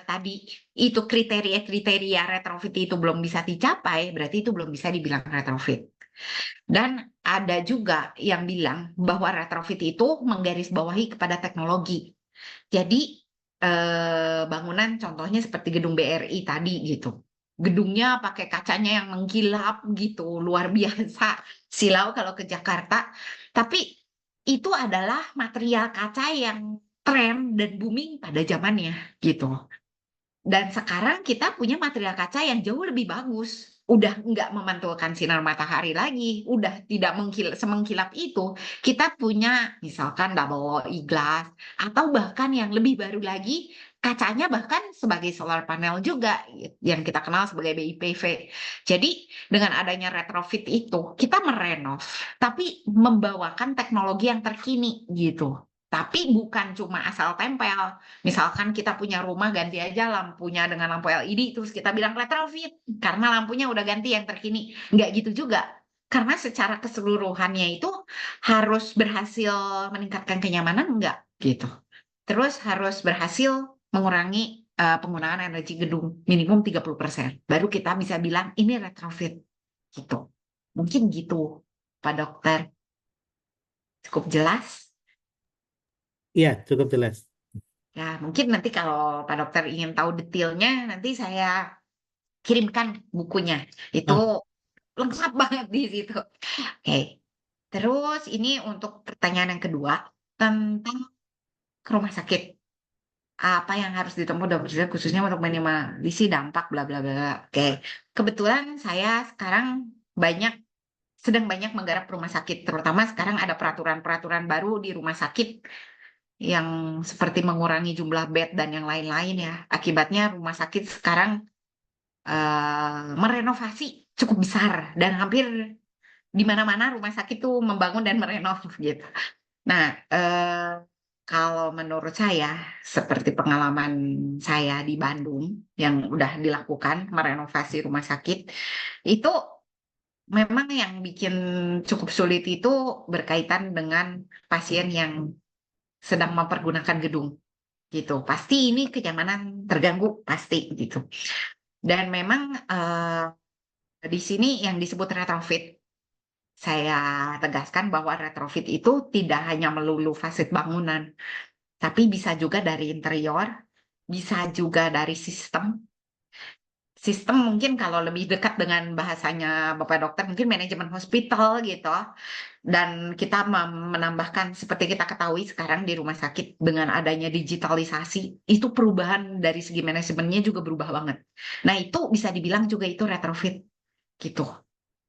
tadi itu kriteria-kriteria retrofit itu belum bisa dicapai, berarti itu belum bisa dibilang retrofit. Dan ada juga yang bilang bahwa retrofit itu menggarisbawahi kepada teknologi. Jadi bangunan contohnya seperti gedung BRI tadi gitu. Gedungnya pakai kacanya yang mengkilap gitu, luar biasa. Silau kalau ke Jakarta. Tapi itu adalah material kaca yang tren dan booming pada zamannya gitu. Dan sekarang kita punya material kaca yang jauh lebih bagus. Udah nggak memantulkan sinar matahari lagi. Udah tidak semengkilap itu. Kita punya misalkan double e-glass. Atau bahkan yang lebih baru lagi, kacanya bahkan sebagai solar panel juga. Yang kita kenal sebagai BIPV. Jadi dengan adanya retrofit itu, kita merenov. Tapi membawakan teknologi yang terkini gitu. Tapi bukan cuma asal tempel. Misalkan kita punya rumah ganti aja lampunya dengan lampu LED terus kita bilang retrofit karena lampunya udah ganti yang terkini. Nggak gitu juga. Karena secara keseluruhannya itu harus berhasil meningkatkan kenyamanan enggak gitu. Terus harus berhasil mengurangi penggunaan energi gedung minimum 30%. Baru kita bisa bilang ini retrofit gitu. Mungkin gitu Pak Dokter. Cukup jelas? Iya, cukup jelas. Ya, mungkin nanti kalau Pak Dokter ingin tahu detailnya, nanti saya kirimkan bukunya. Itu lengkap banget di situ. Oke. Terus ini untuk pertanyaan yang kedua tentang rumah sakit. Apa yang harus ditempuh dokter khususnya untuk minimalisi dampak bla bla bla. Oke. Kebetulan saya sekarang banyak sedang banyak menggarap rumah sakit, terutama sekarang ada peraturan-peraturan baru di rumah sakit yang seperti mengurangi jumlah bed dan yang lain-lain ya. Akibatnya rumah sakit sekarang merenovasi cukup besar dan hampir di mana-mana rumah sakit tuh membangun dan merenov gitu. Nah, kalau menurut saya, seperti pengalaman saya di Bandung yang udah dilakukan merenovasi rumah sakit, itu memang yang bikin cukup sulit itu berkaitan dengan pasien yang sedang mempergunakan gedung gitu. Pasti ini kenyamanan terganggu pasti gitu. Dan memang di sini yang disebut retrofit, saya tegaskan bahwa retrofit itu tidak hanya melulu fasilitas bangunan, tapi bisa juga dari interior, bisa juga dari sistem. Sistem mungkin kalau lebih dekat dengan bahasanya Bapak Dokter, mungkin manajemen hospital gitu. Dan kita menambahkan seperti kita ketahui sekarang di rumah sakit dengan adanya digitalisasi, itu perubahan dari segi manajemennya juga berubah banget. Nah itu bisa dibilang juga itu retrofit gitu.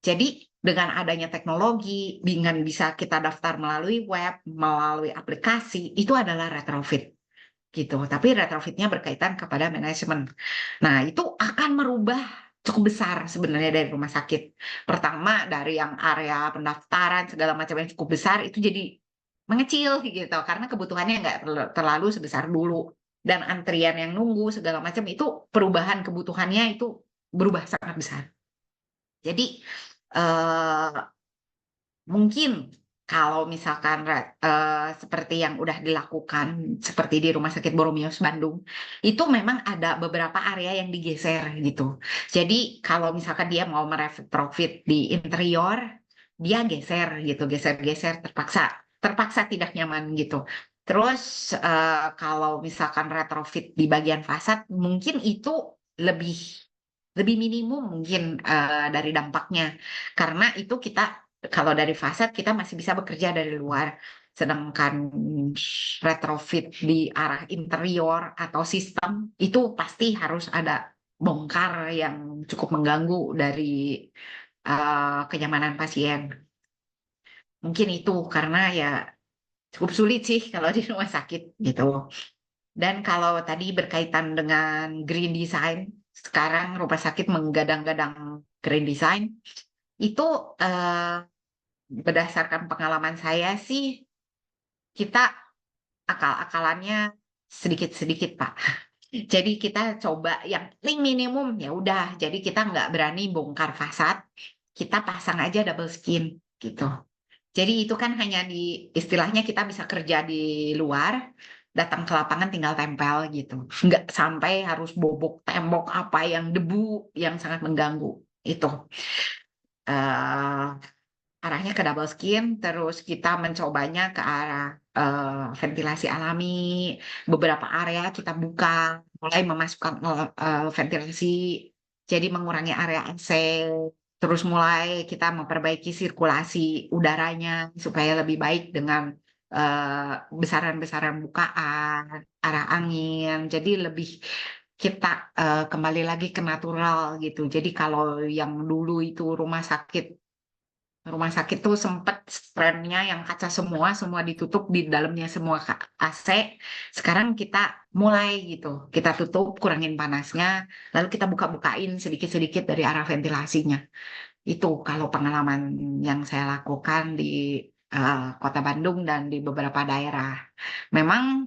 Jadi dengan adanya teknologi, dengan bisa kita daftar melalui web, melalui aplikasi, itu adalah retrofit gitu. Tapi retrofitnya berkaitan kepada manajemen. Nah, itu akan merubah cukup besar sebenarnya dari rumah sakit. Pertama, dari yang area pendaftaran segala macam yang cukup besar itu jadi mengecil gitu karena kebutuhannya nggak terlalu sebesar dulu. Dan antrian yang nunggu segala macam itu perubahan kebutuhannya itu berubah sangat besar. Jadi mungkin kalau misalkan seperti yang udah dilakukan seperti di Rumah Sakit Boromius Bandung, itu memang ada beberapa area yang digeser gitu. Jadi kalau misalkan dia mau meretrofit di interior, dia geser gitu, geser-geser terpaksa tidak nyaman gitu. Terus kalau misalkan retrofit di bagian fasad, mungkin itu lebih minimum mungkin dari dampaknya, karena itu kita kalau dari fasad kita masih bisa bekerja dari luar, sedangkan retrofit di arah interior atau sistem itu pasti harus ada bongkar yang cukup mengganggu dari kenyamanan pasien. Mungkin itu karena ya cukup sulit sih kalau di rumah sakit gitu. Dan kalau tadi berkaitan dengan green design, sekarang rumah sakit menggadang-gadang green design, itu berdasarkan pengalaman saya sih, kita akal-akalannya sedikit-sedikit, Pak. Jadi kita coba yang paling minimum ya udah. Jadi kita nggak berani bongkar fasad, kita pasang aja double skin gitu. Jadi itu kan hanya di istilahnya kita bisa kerja di luar, datang ke lapangan tinggal tempel gitu. Nggak sampai harus bobok tembok apa yang debu yang sangat mengganggu itu. Arahnya ke double skin, terus kita mencobanya ke arah ventilasi alami, beberapa area kita buka, mulai memasukkan ventilasi, jadi mengurangi area AC, terus mulai kita memperbaiki sirkulasi udaranya supaya lebih baik dengan besaran-besaran bukaan, arah angin, jadi lebih kita kembali lagi ke natural gitu. Jadi kalau yang dulu itu rumah sakit tuh sempat trennya yang kaca semua ditutup, di dalamnya semua AC. Sekarang kita mulai gitu, kita tutup, kurangin panasnya, lalu kita buka-bukain sedikit-sedikit dari arah ventilasinya. Itu kalau pengalaman yang saya lakukan di Kota Bandung dan di beberapa daerah. Memang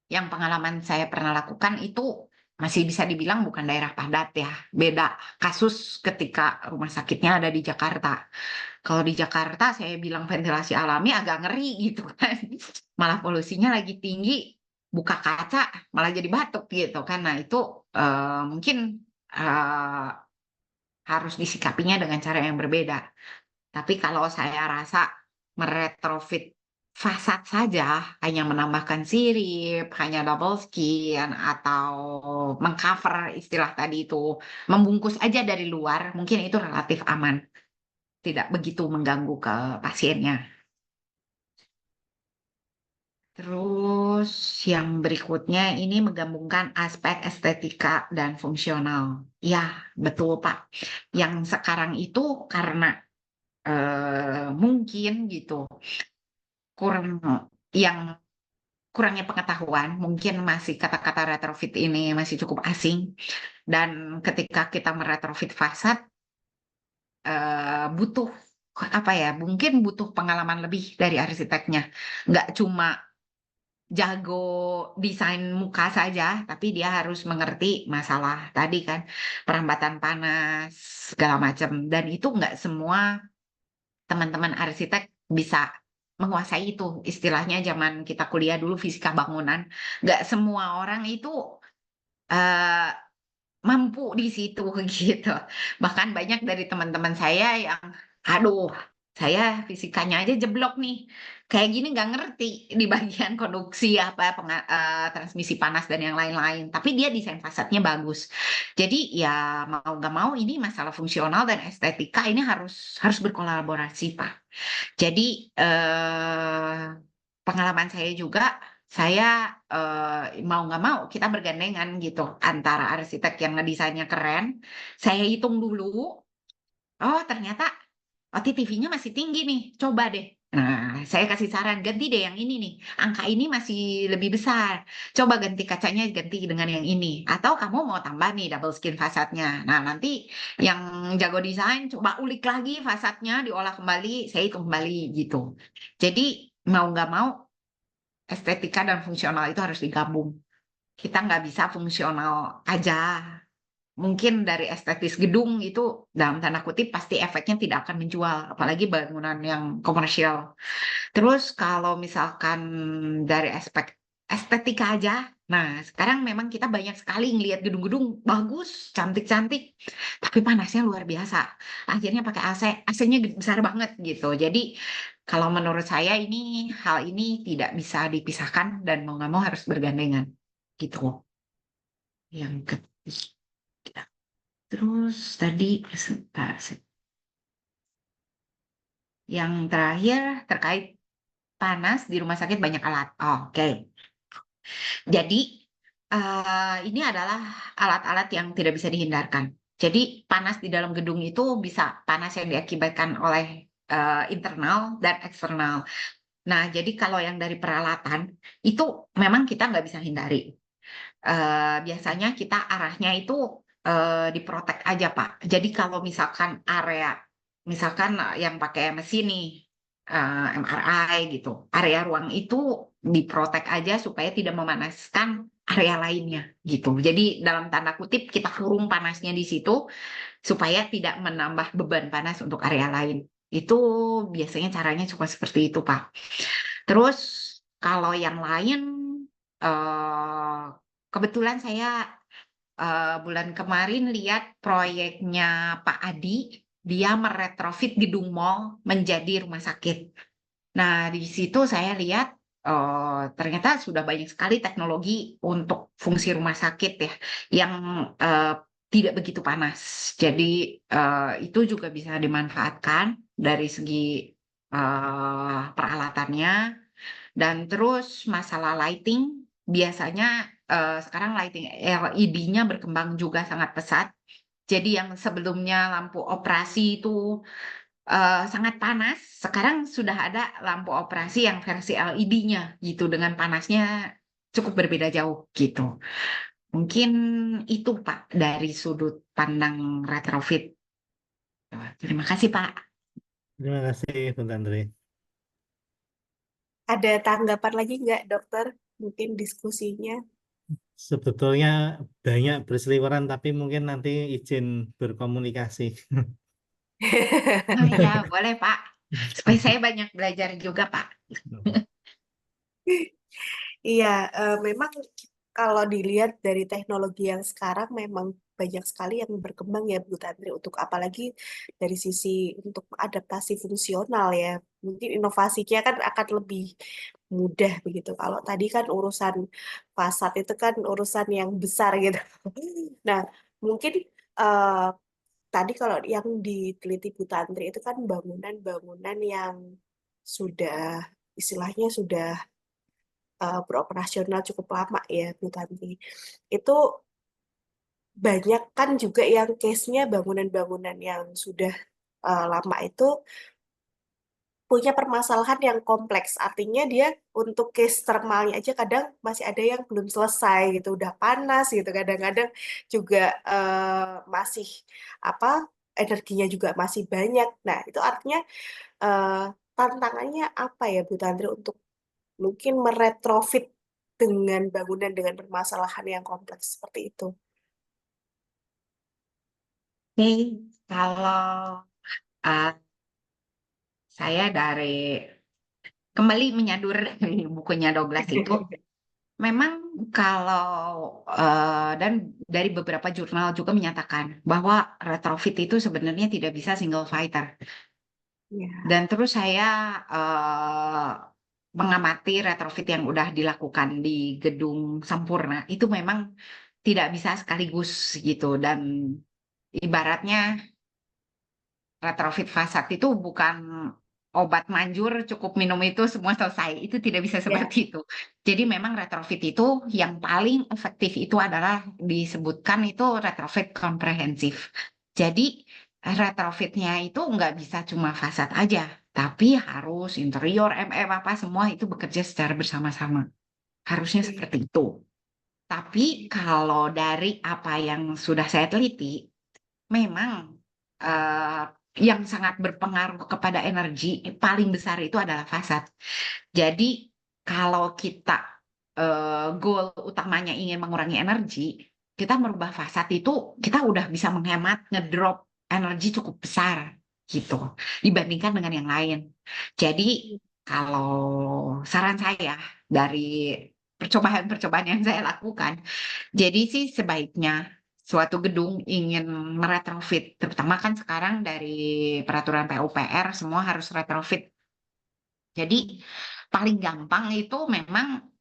yang pengalaman saya pernah lakukan itu masih bisa dibilang bukan daerah padat ya. Beda kasus ketika rumah sakitnya ada di Jakarta. Kalau di Jakarta saya bilang ventilasi alami agak ngeri gitu kan. Malah polusinya lagi tinggi, buka kaca malah jadi batuk gitu kan. Nah itu mungkin harus disikapinya dengan cara yang berbeda. Tapi kalau saya rasa meretrofit fasad saja, hanya menambahkan sirip, hanya double skin, atau mengcover istilah tadi itu, membungkus aja dari luar, mungkin itu relatif aman. Tidak begitu mengganggu ke pasiennya. Terus yang berikutnya ini menggabungkan aspek estetika dan fungsional. Ya, betul Pak. Yang sekarang itu karena mungkin gitu kurangnya pengetahuan, mungkin masih kata-kata retrofit ini masih cukup asing, dan ketika kita meretrofit fasad butuh apa ya? Mungkin butuh pengalaman lebih dari arsiteknya, nggak cuma jago desain muka saja, tapi dia harus mengerti masalah tadi kan, perambatan panas segala macam, dan itu nggak semua teman-teman arsitek bisa menguasai itu. Istilahnya zaman kita kuliah dulu fisika bangunan, nggak semua orang itu eh, mampu di situ gitu. Bahkan banyak dari teman-teman saya yang, aduh, saya fisikanya aja jeblok nih. Kayak gini nggak ngerti di bagian konduksi transmisi panas dan yang lain-lain. Tapi dia desain fasadnya bagus. Jadi ya mau nggak mau ini masalah fungsional dan estetika ini harus berkolaborasi, Pak. Jadi pengalaman saya juga, saya mau nggak mau kita bergandengan gitu antara arsitek yang ngedesainnya keren, saya hitung dulu, oh ternyata OTTV-nya masih tinggi nih, coba deh. Nah, saya kasih saran, ganti deh yang ini nih, angka ini masih lebih besar, coba ganti kacanya ganti dengan yang ini. Atau kamu mau tambah nih double skin fasadnya. Nah, nanti yang jago desain coba ulik lagi fasadnya, diolah kembali, saya hitung kembali gitu. Jadi mau nggak mau, estetika dan fungsional itu harus digabung. Kita nggak bisa fungsional aja. Mungkin dari estetis gedung itu dalam tanda kutip pasti efeknya tidak akan menjual, apalagi bangunan yang komersial. Terus kalau misalkan dari aspek estetika aja, nah sekarang memang kita banyak sekali ngelihat gedung-gedung bagus, cantik-cantik, tapi panasnya luar biasa. Akhirnya pakai AC, AC-nya besar banget gitu. Jadi kalau menurut saya hal ini tidak bisa dipisahkan dan mau nggak mau harus bergandengan gitu. Yang ketiga. Terus tadi presentasi. Yang terakhir terkait panas di rumah sakit banyak alat. Oke. Jadi ini adalah alat-alat yang tidak bisa dihindarkan. Jadi panas di dalam gedung itu bisa panas yang diakibatkan oleh internal dan eksternal. Nah, jadi kalau yang dari peralatan itu memang kita nggak bisa hindari. Biasanya kita arahnya itu diprotek aja, Pak. Jadi kalau misalkan misalkan yang pakai mesin nih, MRI gitu, area ruang itu diprotek aja supaya tidak memanaskan area lainnya gitu. Jadi dalam tanda kutip kita kurung panasnya di situ supaya tidak menambah beban panas untuk area lain. Itu biasanya caranya cuma seperti itu, Pak. Terus kalau yang lain, kebetulan saya bulan kemarin lihat proyeknya Pak Adi, dia meretrofit gedung mall menjadi rumah sakit. Nah, di situ saya lihat ternyata sudah banyak sekali teknologi untuk fungsi rumah sakit ya, yang tidak begitu panas. Jadi itu juga bisa dimanfaatkan dari segi peralatannya. Dan terus masalah lighting, biasanya sekarang lighting LED-nya berkembang juga sangat pesat. Jadi yang sebelumnya lampu operasi itu sangat panas, sekarang sudah ada lampu operasi yang versi LED-nya gitu, dengan panasnya cukup berbeda jauh gitu. Mungkin itu Pak dari sudut pandang retrofit. Terima kasih Pak. Terima kasih, Bung Tantri. Ada tanggapan lagi nggak, Dokter? Mungkin diskusinya. Sebetulnya banyak berseliweran, tapi mungkin nanti izin berkomunikasi. Oh ya, boleh Pak. Supaya saya banyak belajar juga Pak. Iya, memang kalau dilihat dari teknologi yang sekarang memang banyak sekali yang berkembang ya Bu Tantri, untuk apalagi dari sisi untuk adaptasi fungsional ya. Mungkin inovasinya kan akan lebih mudah begitu. Kalau tadi kan urusan fasad itu kan urusan yang besar gitu. Nah, mungkin tadi kalau yang diteliti Bu Tantri itu kan bangunan-bangunan yang sudah istilahnya sudah beroperasional cukup lama ya Bu Tanti. Itu banyak kan juga yang case-nya bangunan-bangunan yang sudah lama itu punya permasalahan yang kompleks. Artinya dia untuk case thermalnya aja kadang masih ada yang belum selesai gitu, udah panas gitu. Kadang-kadang juga masih apa energinya juga masih banyak. Nah, itu artinya tantangannya apa ya Bu Tantri untuk mungkin meretrofit dengan bangunan dengan permasalahan yang kompleks seperti itu. Oke, kalau uh, saya kembali menyadur dari bukunya Douglas itu, memang kalau dan dari beberapa jurnal juga menyatakan bahwa retrofit itu sebenarnya tidak bisa single fighter. Ya. Dan terus saya mengamati retrofit yang udah dilakukan di gedung Sampurna itu memang tidak bisa sekaligus gitu, dan ibaratnya retrofit fasad itu bukan obat manjur, cukup minum itu semua selesai. Itu tidak bisa Ya. seperti itu. Jadi memang retrofit itu yang paling efektif itu adalah disebutkan itu retrofit komprehensif. Jadi retrofitnya itu nggak bisa cuma fasad aja, tapi harus interior, apa semua itu bekerja secara bersama-sama. Harusnya Oke. seperti itu. Tapi kalau dari apa yang sudah saya teliti, memang yang sangat berpengaruh kepada energi paling besar itu adalah fasad. Jadi kalau kita goal utamanya ingin mengurangi energi, kita merubah fasad itu kita udah bisa menghemat, ngedrop energi cukup besar gitu dibandingkan dengan yang lain. Jadi kalau saran saya dari percobaan-percobaan yang saya lakukan, jadi sih sebaiknya suatu gedung ingin meretrofit, terutama kan sekarang dari peraturan PUPR semua harus retrofit. Jadi paling gampang itu memang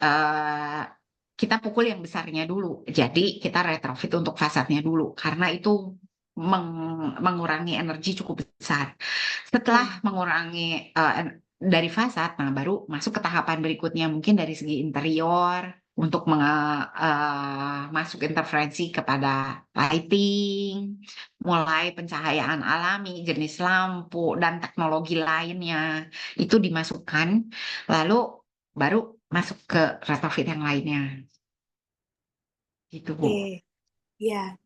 kita pukul yang besarnya dulu. Jadi kita retrofit untuk fasadnya dulu, karena itu mengurangi energi cukup besar. Setelah mengurangi dari fasad, nah baru masuk ke tahapan berikutnya, mungkin dari segi interior untuk masuk interferensi kepada lighting, mulai pencahayaan alami, jenis lampu dan teknologi lainnya itu dimasukkan, lalu baru masuk ke retrofit yang lainnya. Gitu, Bu. Oke, ya,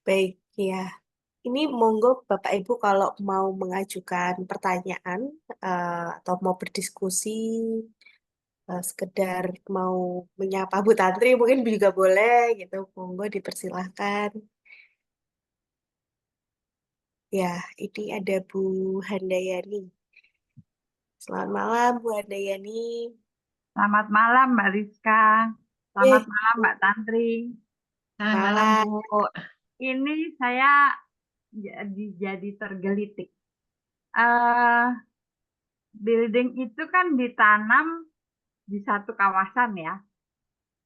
baik ya. Ini monggo Bapak Ibu kalau mau mengajukan pertanyaan atau mau berdiskusi, sekedar mau menyapa Bu Tantri mungkin juga boleh gitu. Monggo dipersilahkan. Ya, ini ada Bu Handayani. Selamat malam Bu Handayani. Selamat malam Mbak Rizka. Selamat malam Mbak Tantri. Selamat malam, Bu. Ini saya jadi tergelitik. Building itu kan ditanam di satu kawasan ya.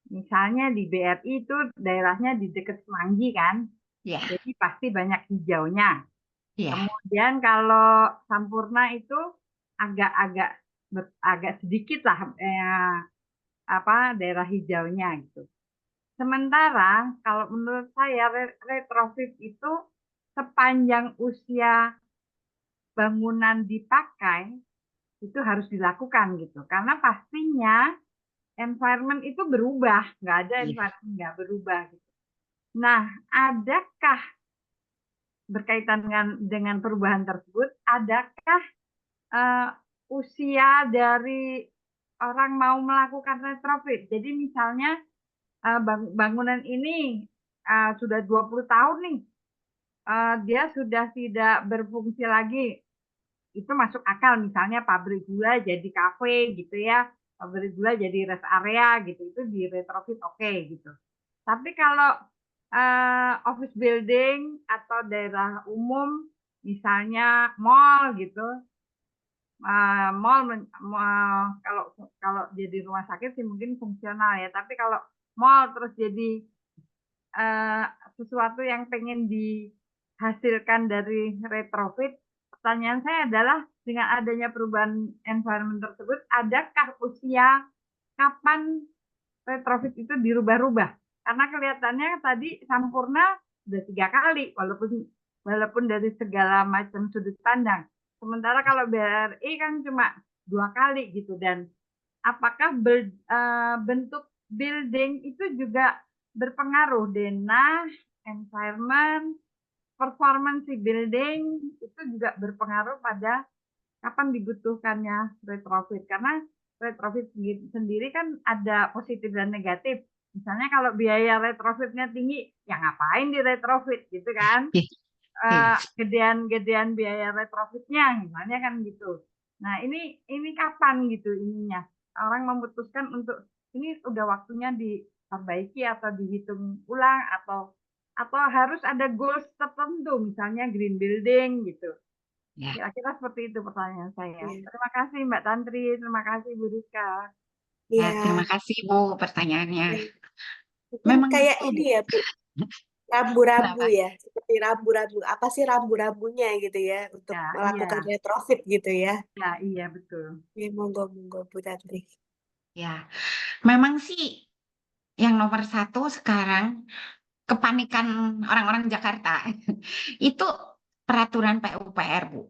Misalnya di BRI itu daerahnya di dekat Semanggi kan. Ya. Jadi pasti banyak hijaunya. Ya. Kemudian kalau Sampurna itu agak sedikit lah daerah hijaunya gitu. Sementara kalau menurut saya retrofit itu sepanjang usia bangunan dipakai itu harus dilakukan gitu. Karena pastinya environment itu berubah, nggak ada environment nggak berubah gitu. Nah, adakah berkaitan dengan perubahan tersebut, adakah usia dari orang mau melakukan retrofit? Jadi misalnya bangunan ini sudah 20 tahun nih, dia sudah tidak berfungsi lagi. Itu masuk akal, misalnya pabrik gula jadi kafe gitu ya, pabrik gula jadi rest area gitu, itu di retrofit oke gitu. Tapi kalau office building atau daerah umum, misalnya mall gitu, mall kalau jadi rumah sakit sih mungkin fungsional ya, tapi kalau mall terus jadi sesuatu yang pengen dihasilkan dari retrofit, pertanyaan saya adalah dengan adanya perubahan environment tersebut, adakah usia kapan retrofit itu dirubah-rubah? Karena kelihatannya tadi Sampurna udah 3 kali, walaupun dari segala macam sudut pandang. Sementara kalau BRI kan cuma 2 kali gitu, dan apakah bentuk building itu juga berpengaruh, denah, environment, performance si building itu juga berpengaruh pada kapan dibutuhkannya retrofit. Karena retrofit sendiri kan ada positif dan negatif. Misalnya kalau biaya retrofitnya tinggi, ya ngapain di retrofit gitu kan? Gedean biaya retrofitnya misalnya kan gitu. Nah, ini kapan gitu ininya? Orang memutuskan untuk ini udah waktunya diperbaiki atau dihitung ulang, atau harus ada goals tertentu, misalnya green building gitu. Ya. Kira-kira seperti itu pertanyaan saya. Iya. Terima kasih Mbak Tantri, terima kasih Bu Rizka. Ya, Ya, terima kasih Bu pertanyaannya. mungkin Memang kayak betul. ini ya Bu, rambu-rambu Kenapa? ya, seperti rambu-rambu. Apa sih rambu-rambunya gitu ya untuk Ya, melakukan iya. retrofit gitu ya? Ya, iya betul. Ya, monggo Bu Tantri. Ya, memang sih yang nomor satu sekarang kepanikan orang-orang Jakarta itu peraturan PUPR, Bu.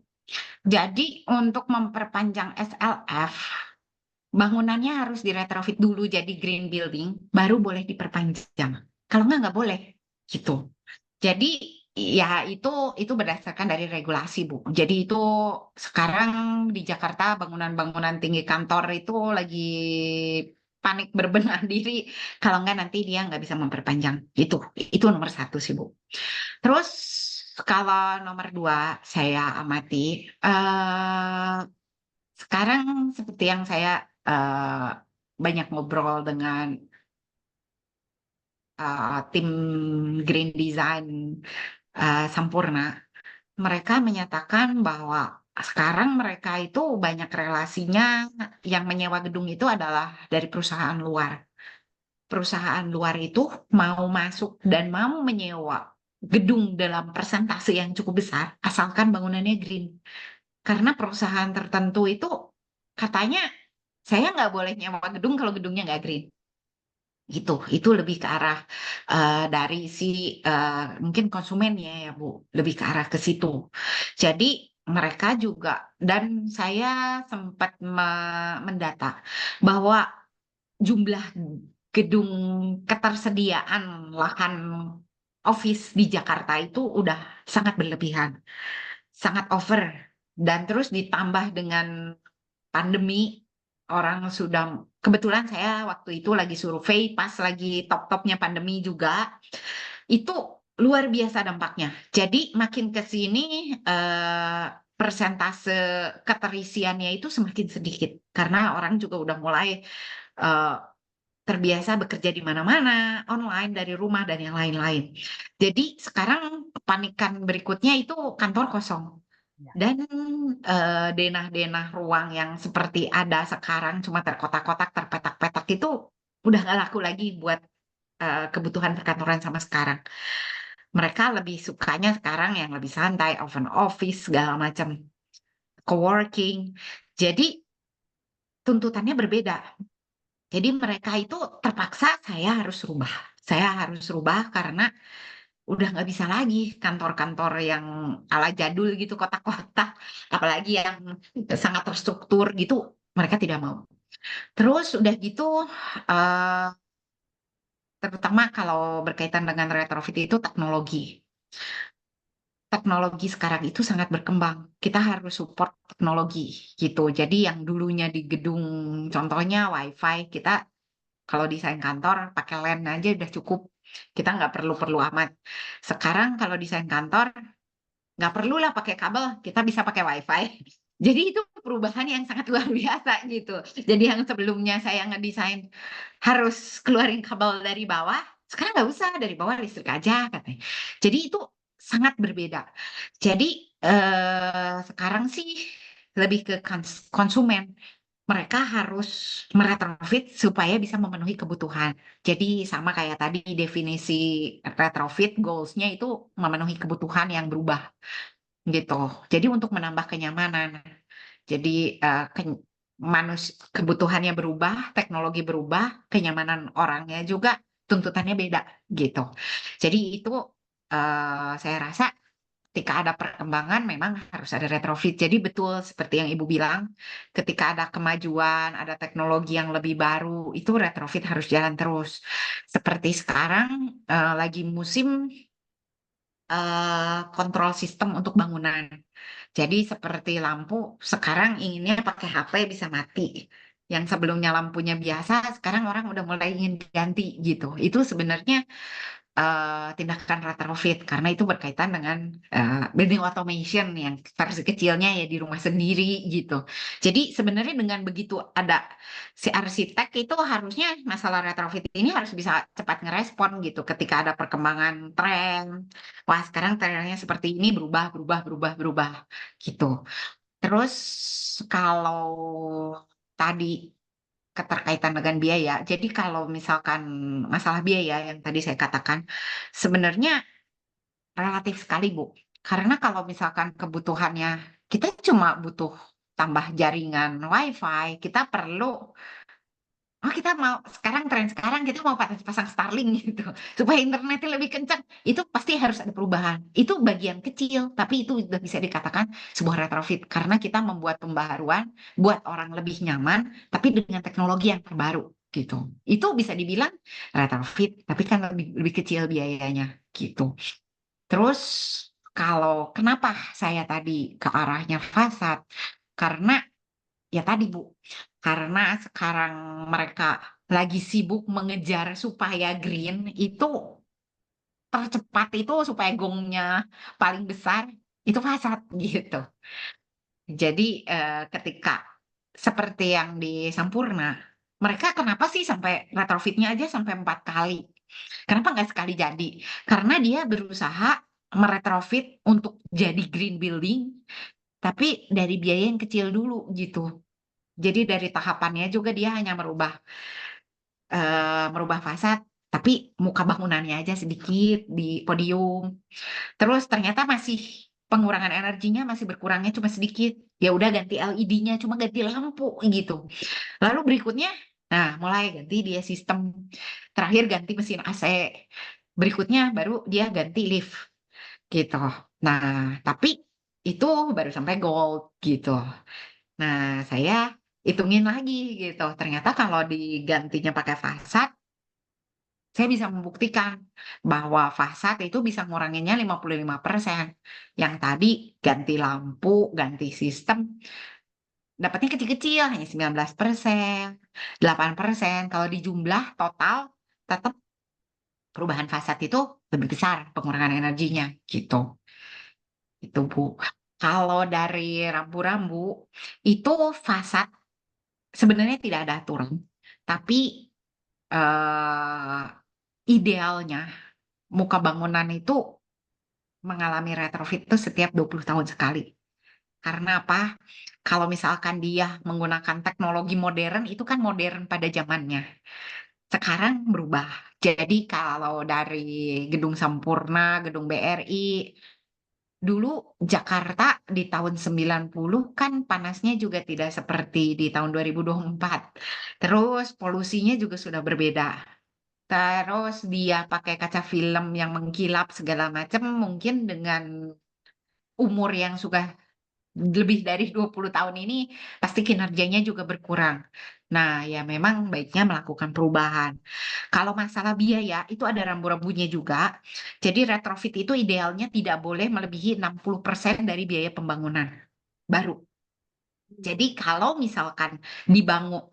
Jadi untuk memperpanjang SLF, bangunannya harus diretrofit dulu jadi green building, baru boleh diperpanjang. Kalau nggak boleh, gitu. Jadi ya itu berdasarkan dari regulasi, Bu. Jadi itu sekarang di Jakarta bangunan-bangunan tinggi kantor itu lagi panik berbenah diri. Kalau nggak nanti dia nggak bisa memperpanjang. Itu nomor satu sih, Bu. Terus kalau nomor dua saya amati, sekarang seperti yang saya banyak ngobrol dengan tim Green Design Sampurna, mereka menyatakan bahwa sekarang mereka itu banyak relasinya yang menyewa gedung itu adalah dari perusahaan luar. Perusahaan luar itu mau masuk dan mau menyewa gedung dalam persentase yang cukup besar, asalkan bangunannya green. Karena perusahaan tertentu itu katanya, saya nggak boleh nyewa gedung kalau gedungnya nggak green. Gitu, itu lebih ke arah dari si mungkin konsumennya ya Bu, lebih ke arah ke situ. Jadi mereka juga, dan saya sempat mendata bahwa jumlah gedung ketersediaan lahan office di Jakarta itu udah sangat berlebihan, sangat over, dan terus ditambah dengan pandemi. Orang sudah, kebetulan saya waktu itu lagi survei pas lagi top-topnya pandemi juga, itu luar biasa dampaknya. Jadi makin ke sini persentase keterisiannya itu semakin sedikit karena orang juga udah mulai terbiasa bekerja di mana-mana, online dari rumah dan yang lain-lain. Jadi sekarang kepanikan berikutnya itu kantor kosong. Dan denah-denah ruang yang seperti ada sekarang cuma terkotak-kotak, terpetak-petak itu udah nggak laku lagi buat kebutuhan perkantoran sama sekarang. Mereka lebih sukanya sekarang yang lebih santai, open office, segala macam, co-working. Jadi tuntutannya berbeda. Jadi mereka itu terpaksa saya harus rubah. Saya harus rubah karena udah nggak bisa lagi kantor-kantor yang ala jadul gitu, kotak-kotak, apalagi yang sangat terstruktur gitu, mereka tidak mau. Terus udah gitu, terutama kalau berkaitan dengan retrofit itu teknologi. Teknologi sekarang itu sangat berkembang. Kita harus support teknologi gitu. Jadi yang dulunya di gedung, contohnya WiFi, kita kalau desain kantor pakai LAN aja udah cukup. Kita nggak perlu amat. Sekarang kalau desain kantor, nggak perlulah pakai kabel, kita bisa pakai WiFi. Jadi itu perubahan yang sangat luar biasa gitu. Jadi yang sebelumnya saya ngedesain harus keluarin kabel dari bawah, sekarang nggak usah, dari bawah listrik aja katanya. Jadi itu sangat berbeda. Jadi sekarang sih lebih ke konsumen. Mereka harus meretrofit supaya bisa memenuhi kebutuhan. Jadi sama kayak tadi definisi retrofit, goals-nya itu memenuhi kebutuhan yang berubah gitu. Jadi untuk menambah kenyamanan. Jadi kebutuhannya berubah, teknologi berubah, kenyamanan orangnya juga tuntutannya beda gitu. Jadi itu saya rasa ketika ada perkembangan memang harus ada retrofit. Jadi betul seperti yang Ibu bilang, ketika ada kemajuan, ada teknologi yang lebih baru, itu retrofit harus jalan terus. Seperti sekarang lagi musim kontrol sistem untuk bangunan. Jadi seperti lampu, sekarang inginnya pakai HP bisa mati. Yang sebelumnya lampunya biasa, sekarang orang udah mulai ingin ganti gitu. Itu sebenarnya tindakan retrofit karena itu berkaitan dengan building automation yang versi kecilnya ya di rumah sendiri gitu. Jadi sebenarnya dengan begitu ada si arsitek itu harusnya masalah retrofit ini harus bisa cepat ngerespon gitu ketika ada perkembangan tren. Wah, sekarang trennya seperti ini berubah gitu. Terus kalau tadi keterkaitan dengan biaya. Jadi kalau misalkan masalah biaya yang tadi saya katakan, sebenarnya relatif sekali, Bu. Karena kalau misalkan kebutuhannya, kita cuma butuh tambah jaringan WiFi, kita perlu, kita mau, tren sekarang kita mau pasang Starlink gitu, supaya internetnya lebih kencang. Itu pasti harus ada perubahan. Itu bagian kecil, tapi itu sudah bisa dikatakan sebuah retrofit. Karena kita membuat pembaharuan, buat orang lebih nyaman, tapi dengan teknologi yang terbaru gitu. Itu bisa dibilang retrofit, tapi kan lebih kecil biayanya gitu. Terus kalau kenapa saya tadi ke arahnya fasad? Karena ya tadi Bu, karena sekarang mereka lagi sibuk mengejar supaya green itu tercepat itu supaya gongnya paling besar itu fasad gitu. Jadi ketika seperti yang di Sampurna, mereka kenapa sih sampai retrofitnya aja sampai 4 kali? Kenapa nggak sekali jadi? Karena dia berusaha meretrofit untuk jadi green building, tapi dari biaya yang kecil dulu gitu. Jadi dari tahapannya juga dia hanya merubah fasad, tapi muka bangunannya aja sedikit di podium. Terus ternyata masih pengurangan energinya masih berkurangnya cuma sedikit. Ya udah ganti LED-nya, cuma ganti lampu gitu. Lalu berikutnya, nah mulai ganti dia sistem. Terakhir ganti mesin AC. Berikutnya baru dia ganti lift gitu. Nah, tapi itu baru sampai gold gitu. Nah, saya hitungin lagi gitu. Ternyata kalau digantinya pakai fasad, saya bisa membuktikan bahwa fasad itu bisa nguranginnya 55%. Yang tadi ganti lampu, ganti sistem, dapatnya kecil-kecil, hanya 19%, 8%. Kalau di jumlah total, tetap perubahan fasad itu lebih besar pengurangan energinya gitu. Itu Bu. Kalau dari rambu-rambu, itu fasad sebenarnya tidak ada aturan, tapi eh, idealnya muka bangunan itu mengalami retrofit itu setiap 20 tahun sekali. Karena apa? Kalau misalkan dia menggunakan teknologi modern, itu kan modern pada zamannya. Sekarang berubah. Jadi kalau dari Gedung Sampurna, Gedung BRI, dulu Jakarta di tahun 90 kan panasnya juga tidak seperti di tahun 2024. Terus polusinya juga sudah berbeda. Terus dia pakai kaca film yang mengkilap segala macam, mungkin dengan umur yang sudah lebih dari 20 tahun ini pasti kinerjanya juga berkurang. Nah, ya memang baiknya melakukan perubahan. Kalau masalah biaya itu ada rambu-rambunya juga. Jadi retrofit itu idealnya tidak boleh melebihi 60% dari biaya pembangunan baru. Jadi kalau misalkan dibangun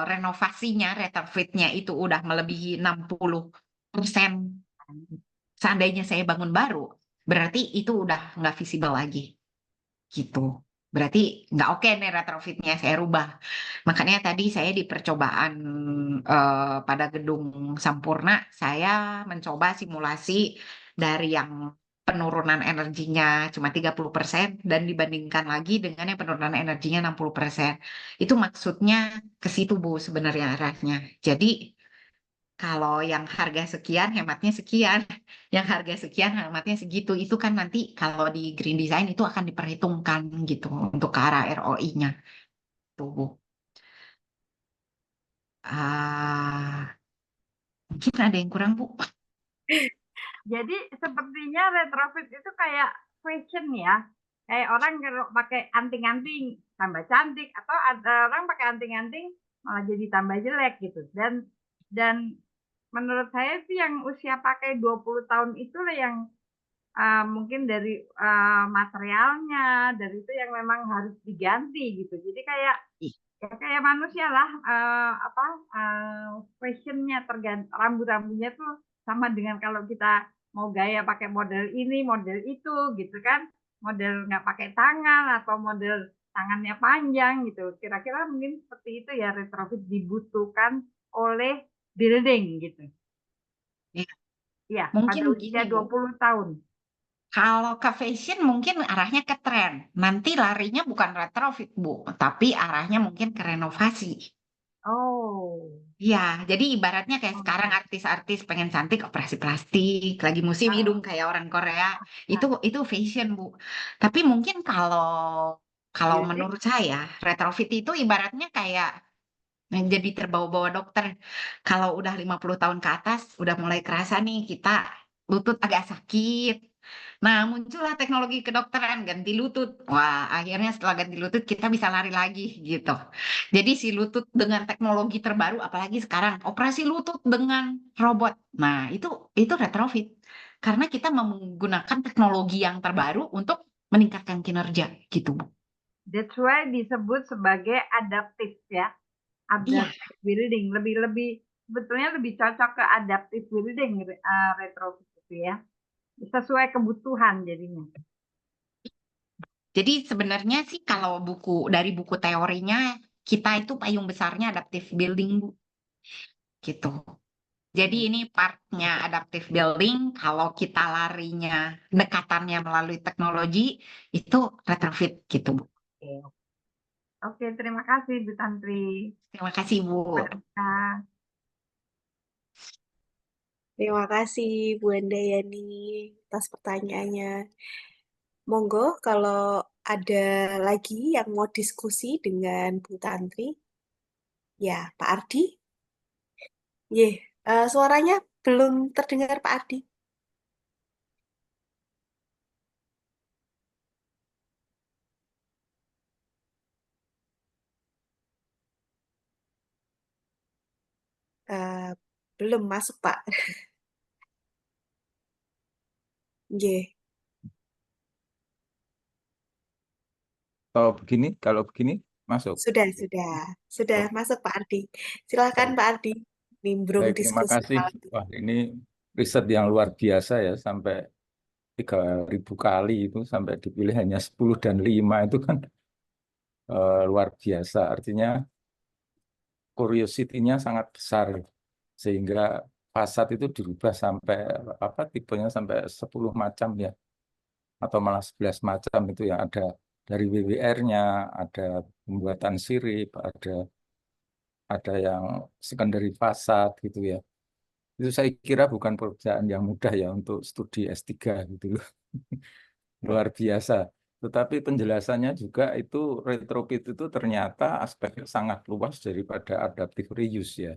renovasinya, retrofitnya itu udah melebihi 60%, seandainya saya bangun baru, berarti itu udah nggak visible lagi, gitu. Berarti nggak oke nih retrofitnya, saya rubah. Makanya tadi saya di percobaan pada gedung Sampurna, saya mencoba simulasi dari yang penurunan energinya cuma 30% dan dibandingkan lagi dengan yang penurunan energinya 60%. Itu maksudnya ke situ Bu sebenarnya arahnya. Jadi kalau yang harga sekian hematnya sekian, yang harga sekian hematnya segitu. Itu kan nanti kalau di green design itu akan diperhitungkan gitu untuk ke arah ROI-nya. Tuh Bu. Mungkin ada yang kurang Bu. Jadi sepertinya retrofit itu kayak fashion ya. Kayak orang kalau pakai anting-anting tambah cantik, atau ada orang pakai anting-anting malah jadi tambah jelek gitu. Dan menurut saya sih yang usia pakai 20 tahun itulah yang mungkin dari materialnya, dari itu yang memang harus diganti gitu. Jadi kayak ya kayak manusia lah, fashionnya tergantung, rambut-rambutnya tuh sama dengan kalau kita mau gaya pakai model ini, model itu gitu kan, model nggak pakai tangan atau model tangannya panjang gitu. Kira-kira mungkin seperti itu ya, retrofit dibutuhkan oleh building gitu. Iya. Iya, Mungkin pada gini, usia Bu. 20 tahun. Kalau ke fashion mungkin arahnya ke tren. Nanti larinya bukan retrofit, Bu, tapi arahnya mungkin ke renovasi. Oh. Ya, jadi ibaratnya kayak sekarang artis-artis pengen cantik operasi plastik, lagi musim hidung kayak orang Korea, itu fashion, Bu. Tapi mungkin kalau menurut saya retrofit itu ibaratnya kayak jadi terbawa-bawa dokter. Kalau udah 50 tahun ke atas, udah mulai kerasa nih kita lutut agak sakit. Nah, muncullah teknologi kedokteran ganti lutut. Wah, akhirnya setelah ganti lutut kita bisa lari lagi gitu. Jadi si lutut dengan teknologi terbaru, apalagi sekarang operasi lutut dengan robot. Nah, itu retrofit. Karena kita menggunakan teknologi yang terbaru untuk meningkatkan kinerja gitu, Bu. That's why disebut sebagai adaptif ya. Iya. Adaptive building, sebetulnya lebih cocok ke adaptive building, retrofit itu ya. Sesuai kebutuhan jadinya. Jadi sebenarnya sih kalau dari buku teorinya, kita itu payung besarnya adaptive building, Bu. Gitu. Jadi ini partnya adaptive building, kalau kita larinya dekatannya melalui teknologi, itu retrofit gitu, Bu. Oke, terima kasih Bu Tantri. Terima kasih, Bu. Nah, Terima kasih Bu Handayani atas pertanyaannya. Monggo kalau ada lagi yang mau diskusi dengan Bu Tantri. Ya, Pak Ardi. Suaranya belum terdengar Pak Ardi. Belum masuk Pak. Nggih. Kalau begini masuk. Sudah masuk Pak Ardi. Silakan Pak Ardi nimbrung Baik, terima diskusi kasih. malam ini. Wah, ini riset yang luar biasa ya, sampai 3.000 kali itu sampai dipilih hanya 10 dan 5 itu kan luar biasa. Artinya curiosity-nya sangat besar, sehingga fasad itu dirubah sampai tipenya sampai 10 macam ya, atau malah 11 macam itu yang ada, dari WWR-nya, ada pembuatan sirip, ada yang secondary fasad gitu ya. Itu saya kira bukan pekerjaan yang mudah ya untuk studi S3 gitu loh. Luar biasa. Tetapi penjelasannya juga itu retrofit itu ternyata aspeknya sangat luas daripada adaptive reuse ya.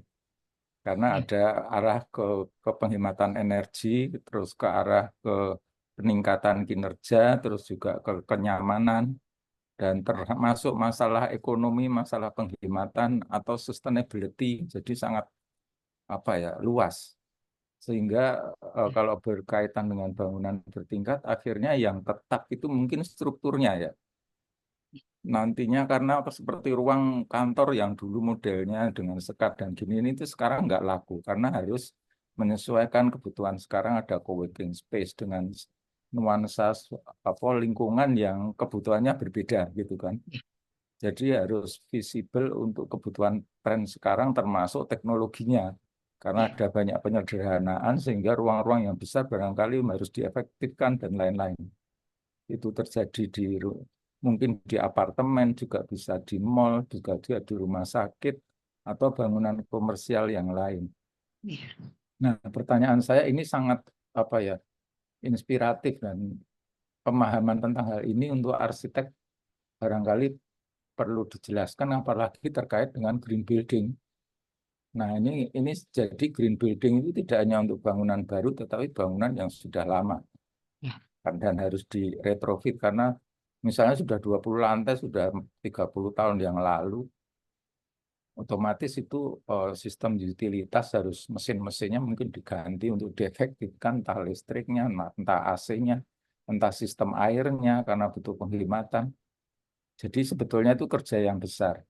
Karena ada arah ke penghematan energi, terus ke arah ke peningkatan kinerja, terus juga ke kenyamanan, dan termasuk masalah ekonomi, masalah penghematan atau sustainability. Jadi sangat luas. Sehingga kalau berkaitan dengan bangunan bertingkat, akhirnya yang tetap itu mungkin strukturnya ya. Nantinya karena seperti ruang kantor yang dulu modelnya dengan sekat dan gini, ini itu sekarang nggak laku. Karena harus menyesuaikan kebutuhan. Sekarang ada co-working space dengan nuansa lingkungan yang kebutuhannya berbeda gitu kan. Jadi harus visible untuk kebutuhan tren sekarang termasuk teknologinya. Karena ada banyak penyederhanaan sehingga ruang-ruang yang besar barangkali harus diefektifkan dan lain-lain. Itu terjadi mungkin di apartemen, juga bisa di mall, juga di rumah sakit, atau bangunan komersial yang lain. Nah, pertanyaan saya ini sangat inspiratif, dan pemahaman tentang hal ini untuk arsitek barangkali perlu dijelaskan, apalagi terkait dengan green building. Nah, ini jadi green building itu tidak hanya untuk bangunan baru, tetapi bangunan yang sudah lama. dan harus di retrofit karena misalnya sudah 20 lantai sudah 30 tahun yang lalu, otomatis itu sistem utilitas harus mesin-mesinnya mungkin diganti untuk diefektifkan, entah listriknya, entah AC-nya, entah sistem airnya karena butuh penghematan. Jadi sebetulnya itu kerja yang besar.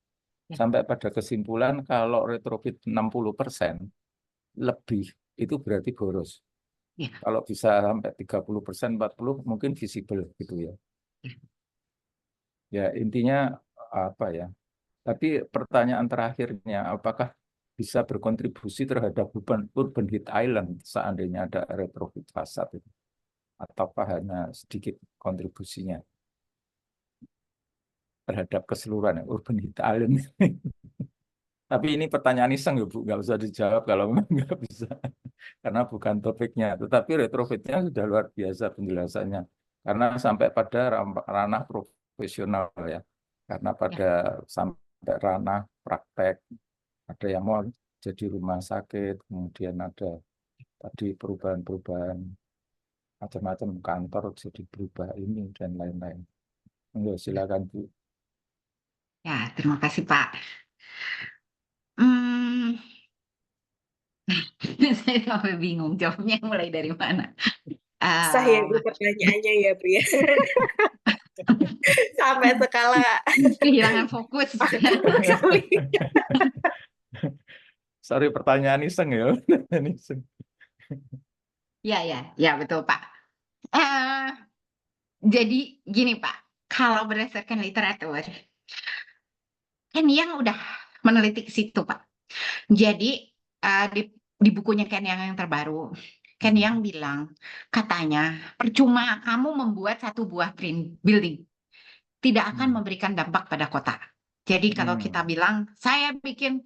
Sampai pada kesimpulan kalau retrofit 60% lebih itu berarti boros. Ya. Kalau bisa sampai 30%, 40 mungkin visible gitu ya. Ya intinya apa ya? Tapi pertanyaan terakhirnya, apakah bisa berkontribusi terhadap urban heat island seandainya ada retrofit fasad itu? Ataukah hanya sedikit kontribusinya terhadap keseluruhan urban heat island? Tapi ini pertanyaan iseng ya Bu, nggak usah dijawab kalau memang nggak bisa. Karena bukan topiknya. Tetapi retrofitnya sudah luar biasa penjelasannya. Karena sampai pada ranah profesional ya. Karena pada sampai ranah praktek. Ada yang mau jadi rumah sakit, kemudian ada tadi perubahan-perubahan macam-macam kantor jadi berubah ini dan lain-lain. Silakan Bu. Ya, terima kasih Pak. Saya sampai bingung jawabnya mulai dari mana. Saya itu pertanyaannya ya Bu ya. Sampai skala Kehilangan fokus. Sorry, pertanyaan iseng ya. Ya betul Pak. Jadi gini Pak, kalau berdasarkan literatur, Ken Yang udah meneliti ke situ Pak. Jadi di bukunya Ken Yang terbaru, Ken Yang bilang, katanya percuma kamu membuat satu buah green building, tidak akan memberikan dampak pada kota. Jadi kalau kita bilang, saya bikin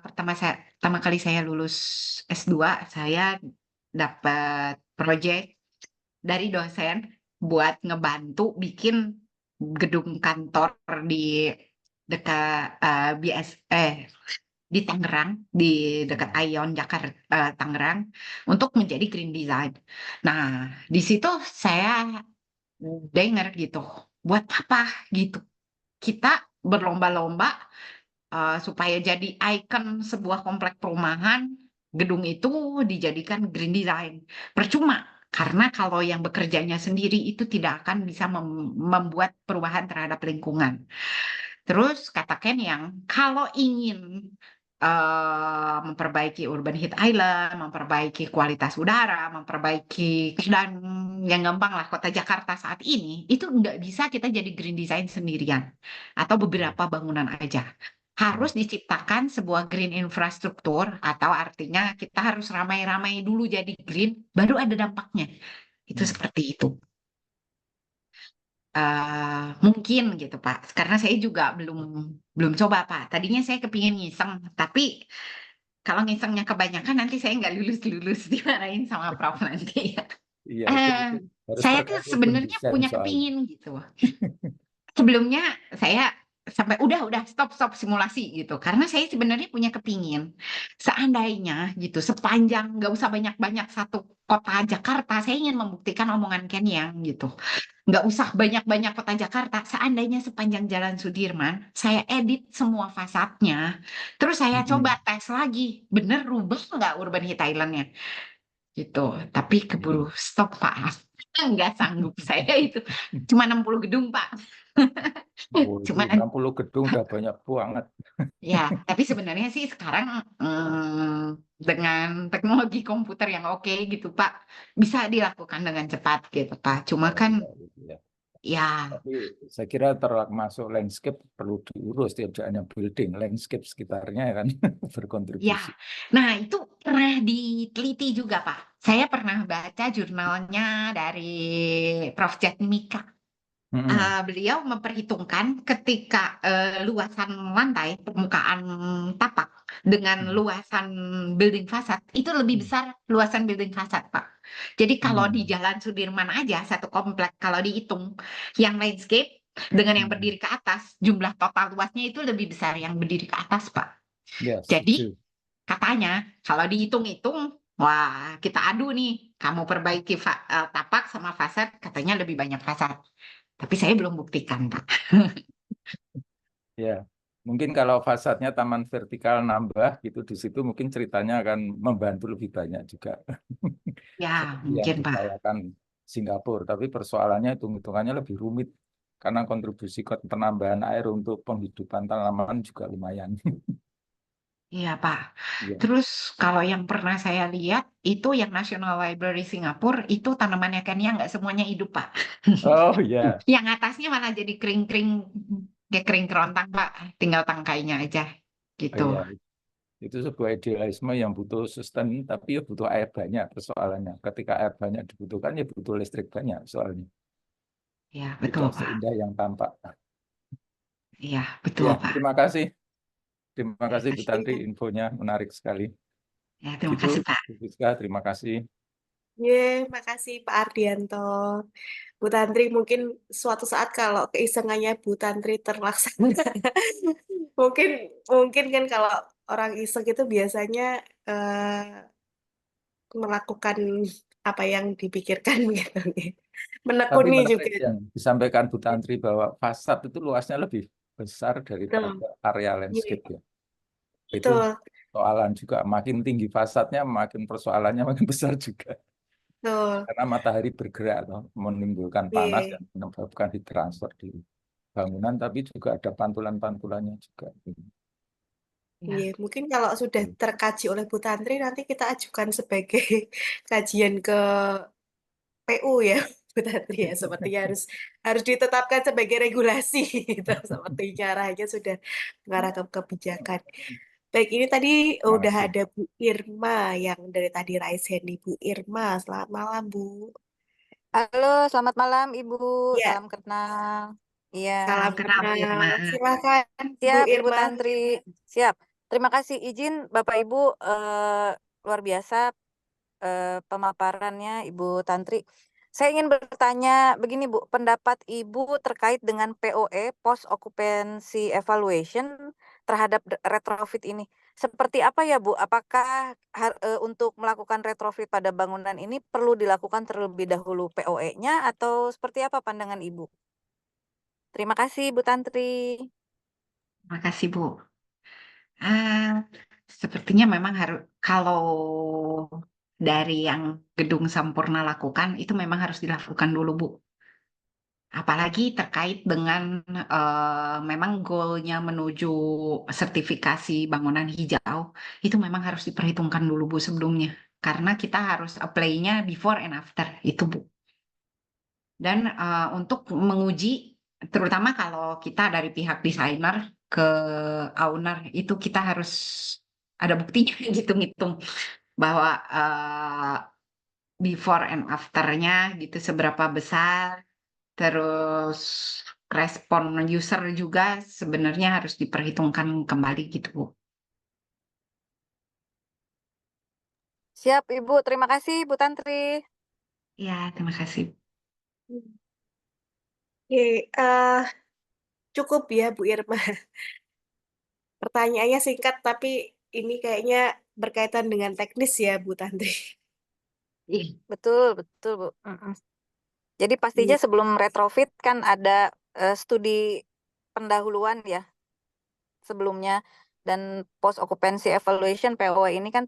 pertama kali saya lulus S2, saya dapat proyek dari dosen buat ngebantu bikin gedung kantor di dekat di Tangerang, di dekat Ion Jakarta, Tangerang, untuk menjadi green design. Nah, di situ saya dengar gitu, buat apa gitu? Kita berlomba-lomba supaya jadi ikon sebuah komplek perumahan, gedung itu dijadikan green design. Percuma, karena kalau yang bekerjanya sendiri itu tidak akan bisa membuat perubahan terhadap lingkungan. Terus katakan yang kalau ingin memperbaiki urban heat island, memperbaiki kualitas udara, memperbaiki keadaan yang gampang lah kota Jakarta saat ini, itu nggak bisa kita jadi green design sendirian atau beberapa bangunan aja. Harus diciptakan sebuah green infrastruktur, atau artinya kita harus ramai-ramai dulu jadi green, baru ada dampaknya. Itu seperti itu. Mungkin gitu Pak, karena saya juga belum coba Pak. Tadinya saya kepingin ngiseng, tapi kalau ngisengnya kebanyakan nanti saya nggak lulus dimarahin sama Prof nanti. Iya, saya tuh sebenarnya punya kepingin gitu. Sebelumnya saya sampai udah stop simulasi gitu, karena saya sebenarnya punya kepingin seandainya gitu sepanjang nggak usah banyak-banyak satu kota Jakarta, saya ingin membuktikan omongan Ken Yang gitu, nggak usah banyak-banyak kota Jakarta, seandainya sepanjang Jalan Sudirman saya edit semua fasadnya, terus saya coba tes lagi bener rubah nggak urban heat island-nya gitu, tapi keburu stop Pak. Nggak sanggup saya itu, cuma 60 gedung Pak. Cuma 60 gedung udah banyak banget. Ya, tapi sebenarnya sih sekarang dengan teknologi komputer yang oke gitu Pak, bisa dilakukan dengan cepat gitu Pak. Cuma kan ya. Tapi saya kira termasuk landscape perlu diurus, tidak hanya building, landscape sekitarnya kan berkontribusi. Ya, nah itu pernah diteliti juga Pak. Saya pernah baca jurnalnya dari Prof. Jatmika. Beliau memperhitungkan ketika luasan lantai permukaan tapak dengan luasan building fasad itu lebih besar luasan building fasad Pak. Jadi kalau di Jalan Sudirman aja satu komplek kalau dihitung yang landscape dengan yang berdiri ke atas, jumlah total luasnya itu lebih besar yang berdiri ke atas Pak. Yes, jadi katanya kalau dihitung-hitung Wah, kita adu nih. Kamu perbaiki tapak sama fasad, katanya lebih banyak fasad. Tapi saya belum buktikan, Pak. Ya, mungkin kalau fasadnya taman vertikal nambah gitu di situ mungkin ceritanya akan membantu lebih banyak juga. Ya, Seperti yang mungkin, Pak. diupayakan Singapura, tapi persoalannya hitung-hitungannya lebih rumit karena kontribusi penambahan air untuk penghidupan tanaman juga lumayan. Iya, Pak. Ya. Terus kalau yang pernah saya lihat, itu yang National Library Singapura, itu tanamannya Kenya nggak semuanya hidup, Pak. Oh ya, Yang atasnya malah jadi kering-kering, kayak kering kerontang, Pak. Tinggal tangkainya aja, gitu. ya. Itu sebuah idealisme yang butuh sustain, tapi ya butuh air banyak persoalannya. Ketika air banyak dibutuhkan, ya butuh listrik banyak soalnya. Ya, betul, Tidak Pak. seindah yang tampak. Iya, betul, Ya, Pak. terima kasih. Terima kasih Bu Kasih Tantri, ya. infonya menarik sekali. Ya, terima Gitu, kasih, Pak. Bu Rizka, terima kasih. Makasih Pak Ardianto. Bu Tantri mungkin suatu saat kalau keisengannya Bu Tantri terlaksana, mungkin mungkin kan kalau orang iseng itu biasanya melakukan apa yang dipikirkan gitu. Tapi Menekuni juga. menarik yang disampaikan Bu Tantri bahwa fasad itu luasnya lebih besar daripada Betul. area Iya, landscape ya. Itu betul. persoalan juga. Makin tinggi fasadnya, makin persoalannya makin besar juga. Betul. Karena matahari bergerak atau menimbulkan panas Iya. dan menyebabkan heat transfer di bangunan, tapi juga ada pantulan-pantulannya juga. Ya, Iya, mungkin kalau sudah terkaji oleh Bu Tantri nanti kita ajukan sebagai kajian ke PU ya, Bu Tantri ya. Sepertinya harus ditetapkan sebagai regulasi gitu. Sepertinya arahnya sudah mengarah ke kebijakan. Baik, ini tadi Terima udah kasih. ada Bu Irma yang dari tadi raise hand nih. Bu Irma, selamat malam Bu. Halo, selamat malam Ibu. Ya, Salam kenal. Iya, salam kenal Bu Irma. kenal. Silakan Bu siap Ibu Irma. Tantri. Siap. Terima kasih izin Bapak Ibu, luar biasa pemaparannya Ibu Tantri. Saya ingin bertanya begini Bu, pendapat Ibu terkait dengan POE (Post Occupancy Evaluation) terhadap retrofit ini. Seperti apa ya Bu? Apakah untuk melakukan retrofit pada bangunan ini perlu dilakukan terlebih dahulu POE-nya atau seperti apa pandangan Ibu? Terima kasih Bu Tantri. Terima kasih, Bu. Sepertinya memang harus, kalau dari yang Gedung Sampurna lakukan, itu memang harus dilakukan dulu, Bu. Apalagi terkait dengan memang goalnya menuju sertifikasi bangunan hijau, itu memang harus diperhitungkan dulu, Bu, sebelumnya. Karena kita harus apply-nya before and after, itu, Bu. Dan untuk menguji, terutama kalau kita dari pihak desainer ke owner, itu kita harus ada buktinya, hitung-hitung bahwa before and after-nya gitu seberapa besar, terus respon user juga sebenarnya harus diperhitungkan kembali gitu, Bu. Siap Ibu, terima kasih Bu Tantri. Ya, terima kasih. Oke, cukup ya Bu Irma. Pertanyaannya singkat tapi ini kayaknya berkaitan dengan teknis ya Bu Tantri. Iya. Betul, betul Bu. Jadi pastinya Iya. sebelum retrofit kan ada studi pendahuluan ya sebelumnya, dan post occupancy evaluation (POE) ini kan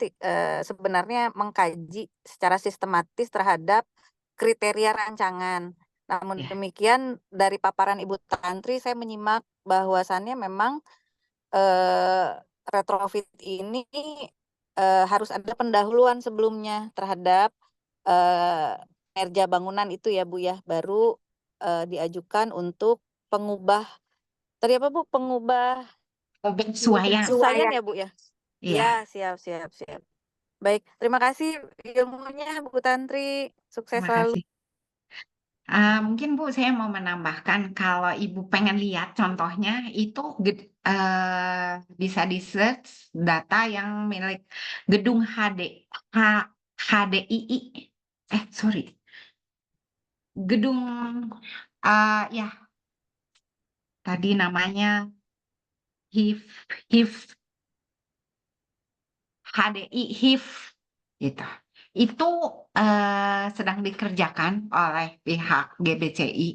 sebenarnya mengkaji secara sistematis terhadap kriteria rancangan. Namun Ya. demikian dari paparan Ibu Tantri saya menyimak bahwasannya memang retrofit ini harus ada pendahuluan sebelumnya terhadap kinerja bangunan itu ya Bu ya, baru diajukan untuk pengubah tadi apa Bu? Pengubah Penyesuaian. penyesuaian ya Bu ya? Iya. Ya, siap. Baik, terima kasih ilmunya Bu Tantri. Sukses Terima selalu. kasih. Mungkin Bu, saya mau menambahkan kalau Ibu pengen lihat contohnya itu bisa di search data yang milik Gedung HDII. Sorry. Gedung ya tadi namanya HIF HDI HIF gitu. Itu sedang dikerjakan oleh pihak GBCI.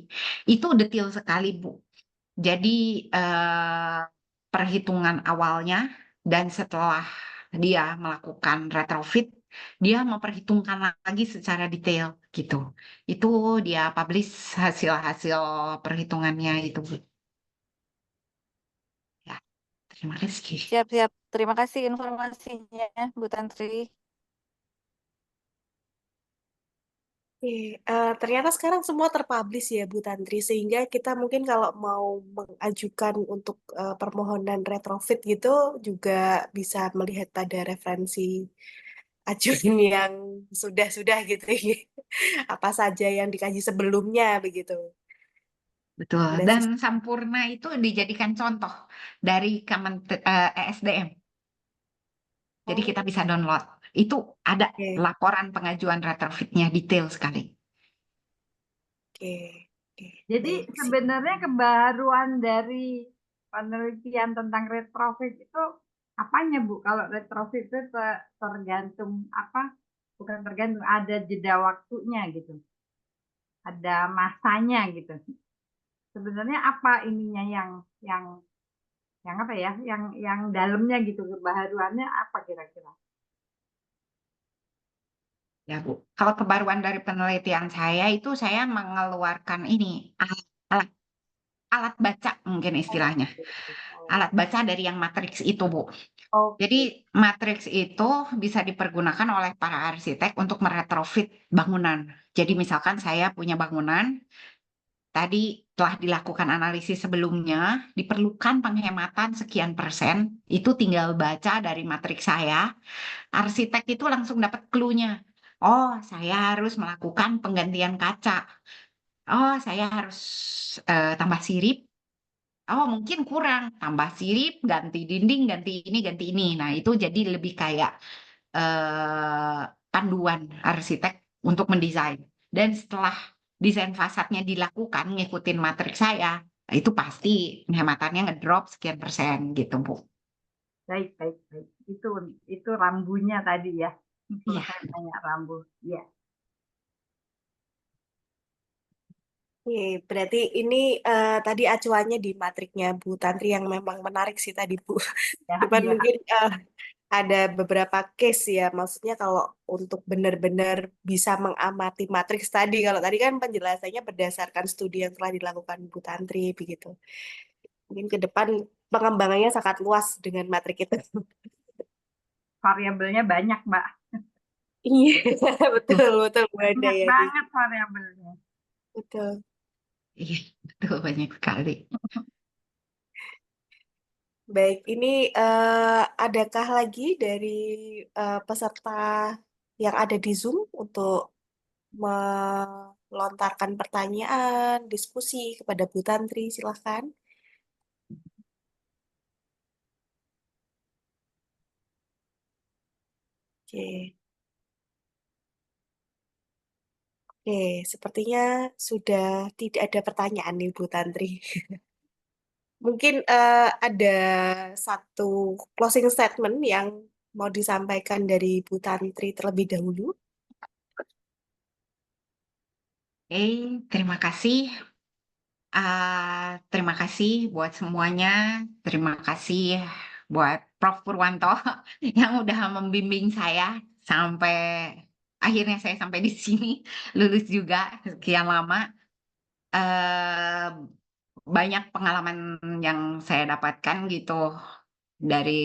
Itu detail sekali, Bu. Jadi perhitungan awalnya dan setelah dia melakukan retrofit, dia memperhitungkan lagi secara detail gitu. Itu dia publish hasil-hasil perhitungannya itu, Bu. Ya, terima kasih. Siap-siap. Terima kasih informasinya, Bu Tantri. Oke, ternyata sekarang semua terpublish ya Bu Tantri, sehingga kita mungkin kalau mau mengajukan untuk permohonan retrofit gitu juga bisa melihat pada referensi ajuan yang sudah gitu ya. Apa saja yang dikaji sebelumnya begitu. Betul. Dan Dan Sampurna itu dijadikan contoh dari ESDM. Jadi kita bisa download. Itu ada Oke, laporan pengajuan retrofitnya detail sekali. oke, oke. Jadi Baik, sih. sebenarnya kebaruan dari penelitian tentang retrofit itu apanya, Bu? Kalau retrofit itu tergantung apa? Bukan tergantung, ada jeda waktunya gitu. Ada masanya gitu. Sebenarnya apa ininya yang apa ya? Yang dalamnya gitu, kebaruannya apa kira-kira? Ya, Bu. Kalau kebaruan dari penelitian saya itu saya mengeluarkan ini alat baca mungkin istilahnya. Alat baca dari yang matriks itu, Bu. Oke. Jadi matriks itu bisa dipergunakan oleh para arsitek untuk meretrofit bangunan. Jadi misalkan saya punya bangunan, tadi telah dilakukan analisis sebelumnya, diperlukan penghematan sekian persen, itu tinggal baca dari matriks saya, arsitek itu langsung dapat clue-nya. Oh, saya harus melakukan penggantian kaca. Oh, saya harus tambah sirip. Oh, mungkin kurang. Tambah sirip, ganti dinding, ganti ini. Nah, itu jadi lebih kayak panduan arsitek untuk mendesain. Dan setelah desain fasadnya dilakukan, ngikutin matriks saya, itu pasti penghematannya ngedrop sekian persen gitu, Bu. Baik. Itu rambunya tadi ya. Kalau Iya. saya tanya rambu. Iya. Oke, berarti ini tadi acuannya di matriknya Bu Tantri yang memang menarik sih tadi Bu. Ya, Cuman iya. mungkin ada beberapa case ya, maksudnya kalau untuk benar-benar bisa mengamati matriks tadi, kalau tadi kan penjelasannya berdasarkan studi yang telah dilakukan Bu Tantri begitu. Mungkin ke depan pengembangannya sangat luas dengan matrik itu. Variabelnya banyak, Mbak. Iya, betul Bu Enda Banyak ya. banget variabelnya. Betul. Iya, betul banyak sekali. Baik, ini adakah lagi dari peserta yang ada di Zoom untuk melontarkan pertanyaan, diskusi kepada Bu Tantri, silahkan. Oke. Oke, sepertinya sudah tidak ada pertanyaan nih Bu Tantri. Mungkin ada satu closing statement yang mau disampaikan dari Bu Tantri terlebih dahulu. Oke, terima kasih. Terima kasih buat semuanya. Terima kasih buat Prof. Purwanto yang udah membimbing saya sampai akhirnya saya sampai di sini, lulus juga sekian lama. Eh, Banyak pengalaman yang saya dapatkan gitu dari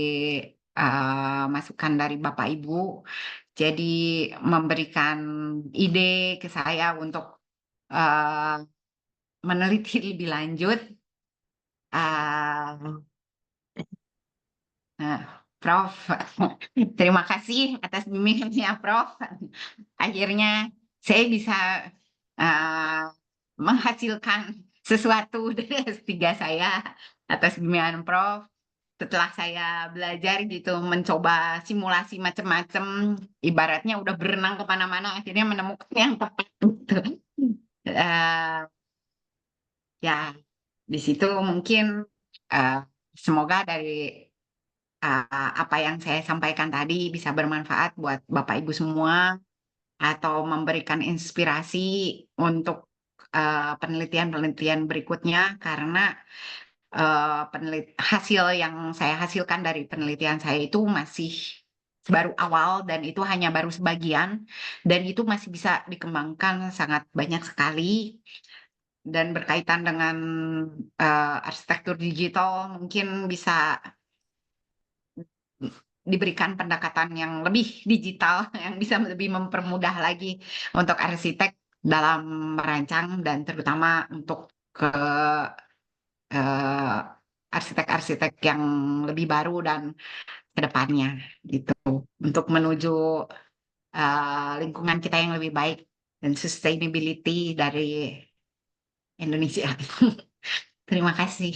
masukan dari Bapak Ibu. Jadi memberikan ide ke saya untuk eh, meneliti lebih lanjut. Ah, nah, Prof, terima kasih atas bimbingannya, Prof. Akhirnya saya bisa menghasilkan sesuatu dari S3 saya atas bimbingan Prof. Setelah saya belajar gitu, mencoba simulasi macam-macam, ibaratnya udah berenang kemana-mana, akhirnya menemukan yang tepat. Gitu. Ya, di situ mungkin semoga dari apa yang saya sampaikan tadi bisa bermanfaat buat Bapak Ibu semua atau memberikan inspirasi untuk penelitian-penelitian berikutnya, karena hasil yang saya hasilkan dari penelitian saya itu masih baru awal dan itu hanya baru sebagian, dan itu masih bisa dikembangkan sangat banyak sekali. Dan berkaitan dengan arsitektur digital, mungkin bisa diberikan pendekatan yang lebih digital, yang bisa lebih mempermudah lagi untuk arsitek dalam merancang, dan terutama untuk arsitek-arsitek yang lebih baru dan ke depannya gitu, untuk menuju lingkungan kita yang lebih baik dan sustainability dari Indonesia. Terima kasih.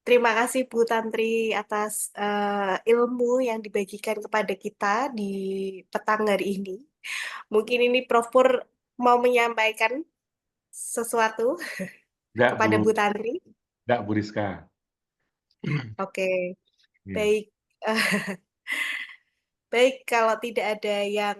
Terima kasih Bu Tantri atas ilmu yang dibagikan kepada kita di petang hari ini. Mungkin ini Prof Pur mau menyampaikan sesuatu Enggak, kepada Bu. Bu Tantri. Enggak, Bu Rizka. Oke, Ya. baik. Baik, kalau tidak ada yang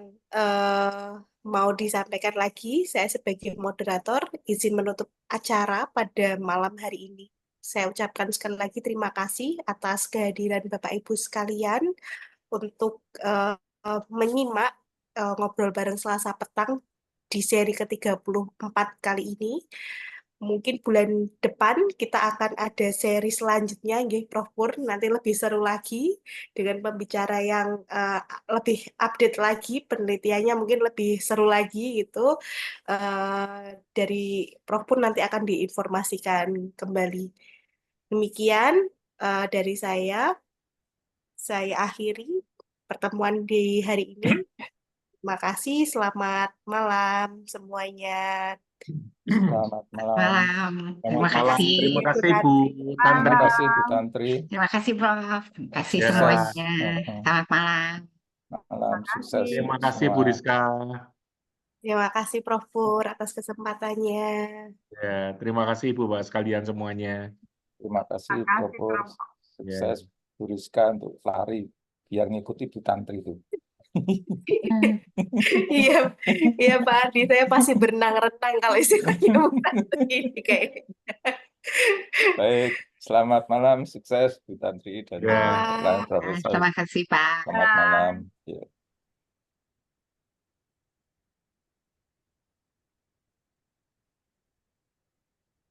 mau disampaikan lagi, saya sebagai moderator izin menutup acara pada malam hari ini. Saya ucapkan sekali lagi terima kasih atas kehadiran Bapak Ibu sekalian untuk menyimak ngobrol bareng Selasa petang di seri ke-34 kali ini. Mungkin bulan depan kita akan ada seri selanjutnya, nggih, Prof Pur, nanti lebih seru lagi dengan pembicara yang lebih update lagi, penelitiannya mungkin lebih seru lagi gitu. Dari Prof Pur nanti akan diinformasikan kembali. Demikian dari saya akhiri pertemuan di hari ini. Terima kasih, selamat malam semuanya. Selamat malam. Terima Selamat malam. kasih. Terima Bu kasih Bu Tantri. Tantri. Terima kasih Bu Tantri. Terima kasih Prof. Terima kasih Ya. semuanya. Selamat malam. Malam sukses Terima untuk kasih Bu semua. Rizka. Terima kasih Prof Pur atas kesempatannya. Ya, terima kasih Ibu-Bapak sekalian semuanya. Terima kasih Terima Prof. kasih, Pur. Prof. Sukses Bu Rizka untuk lari biar ngikuti Bu Tantri itu. Iya, iya Pak Adi, saya pasti berenang-renang kalau istilahnya bukan ini kayaknya. Baik, selamat malam, sukses Bu Tantri dan Ya. lain profesor. Terima kasih Pak. Selamat malam. Ya.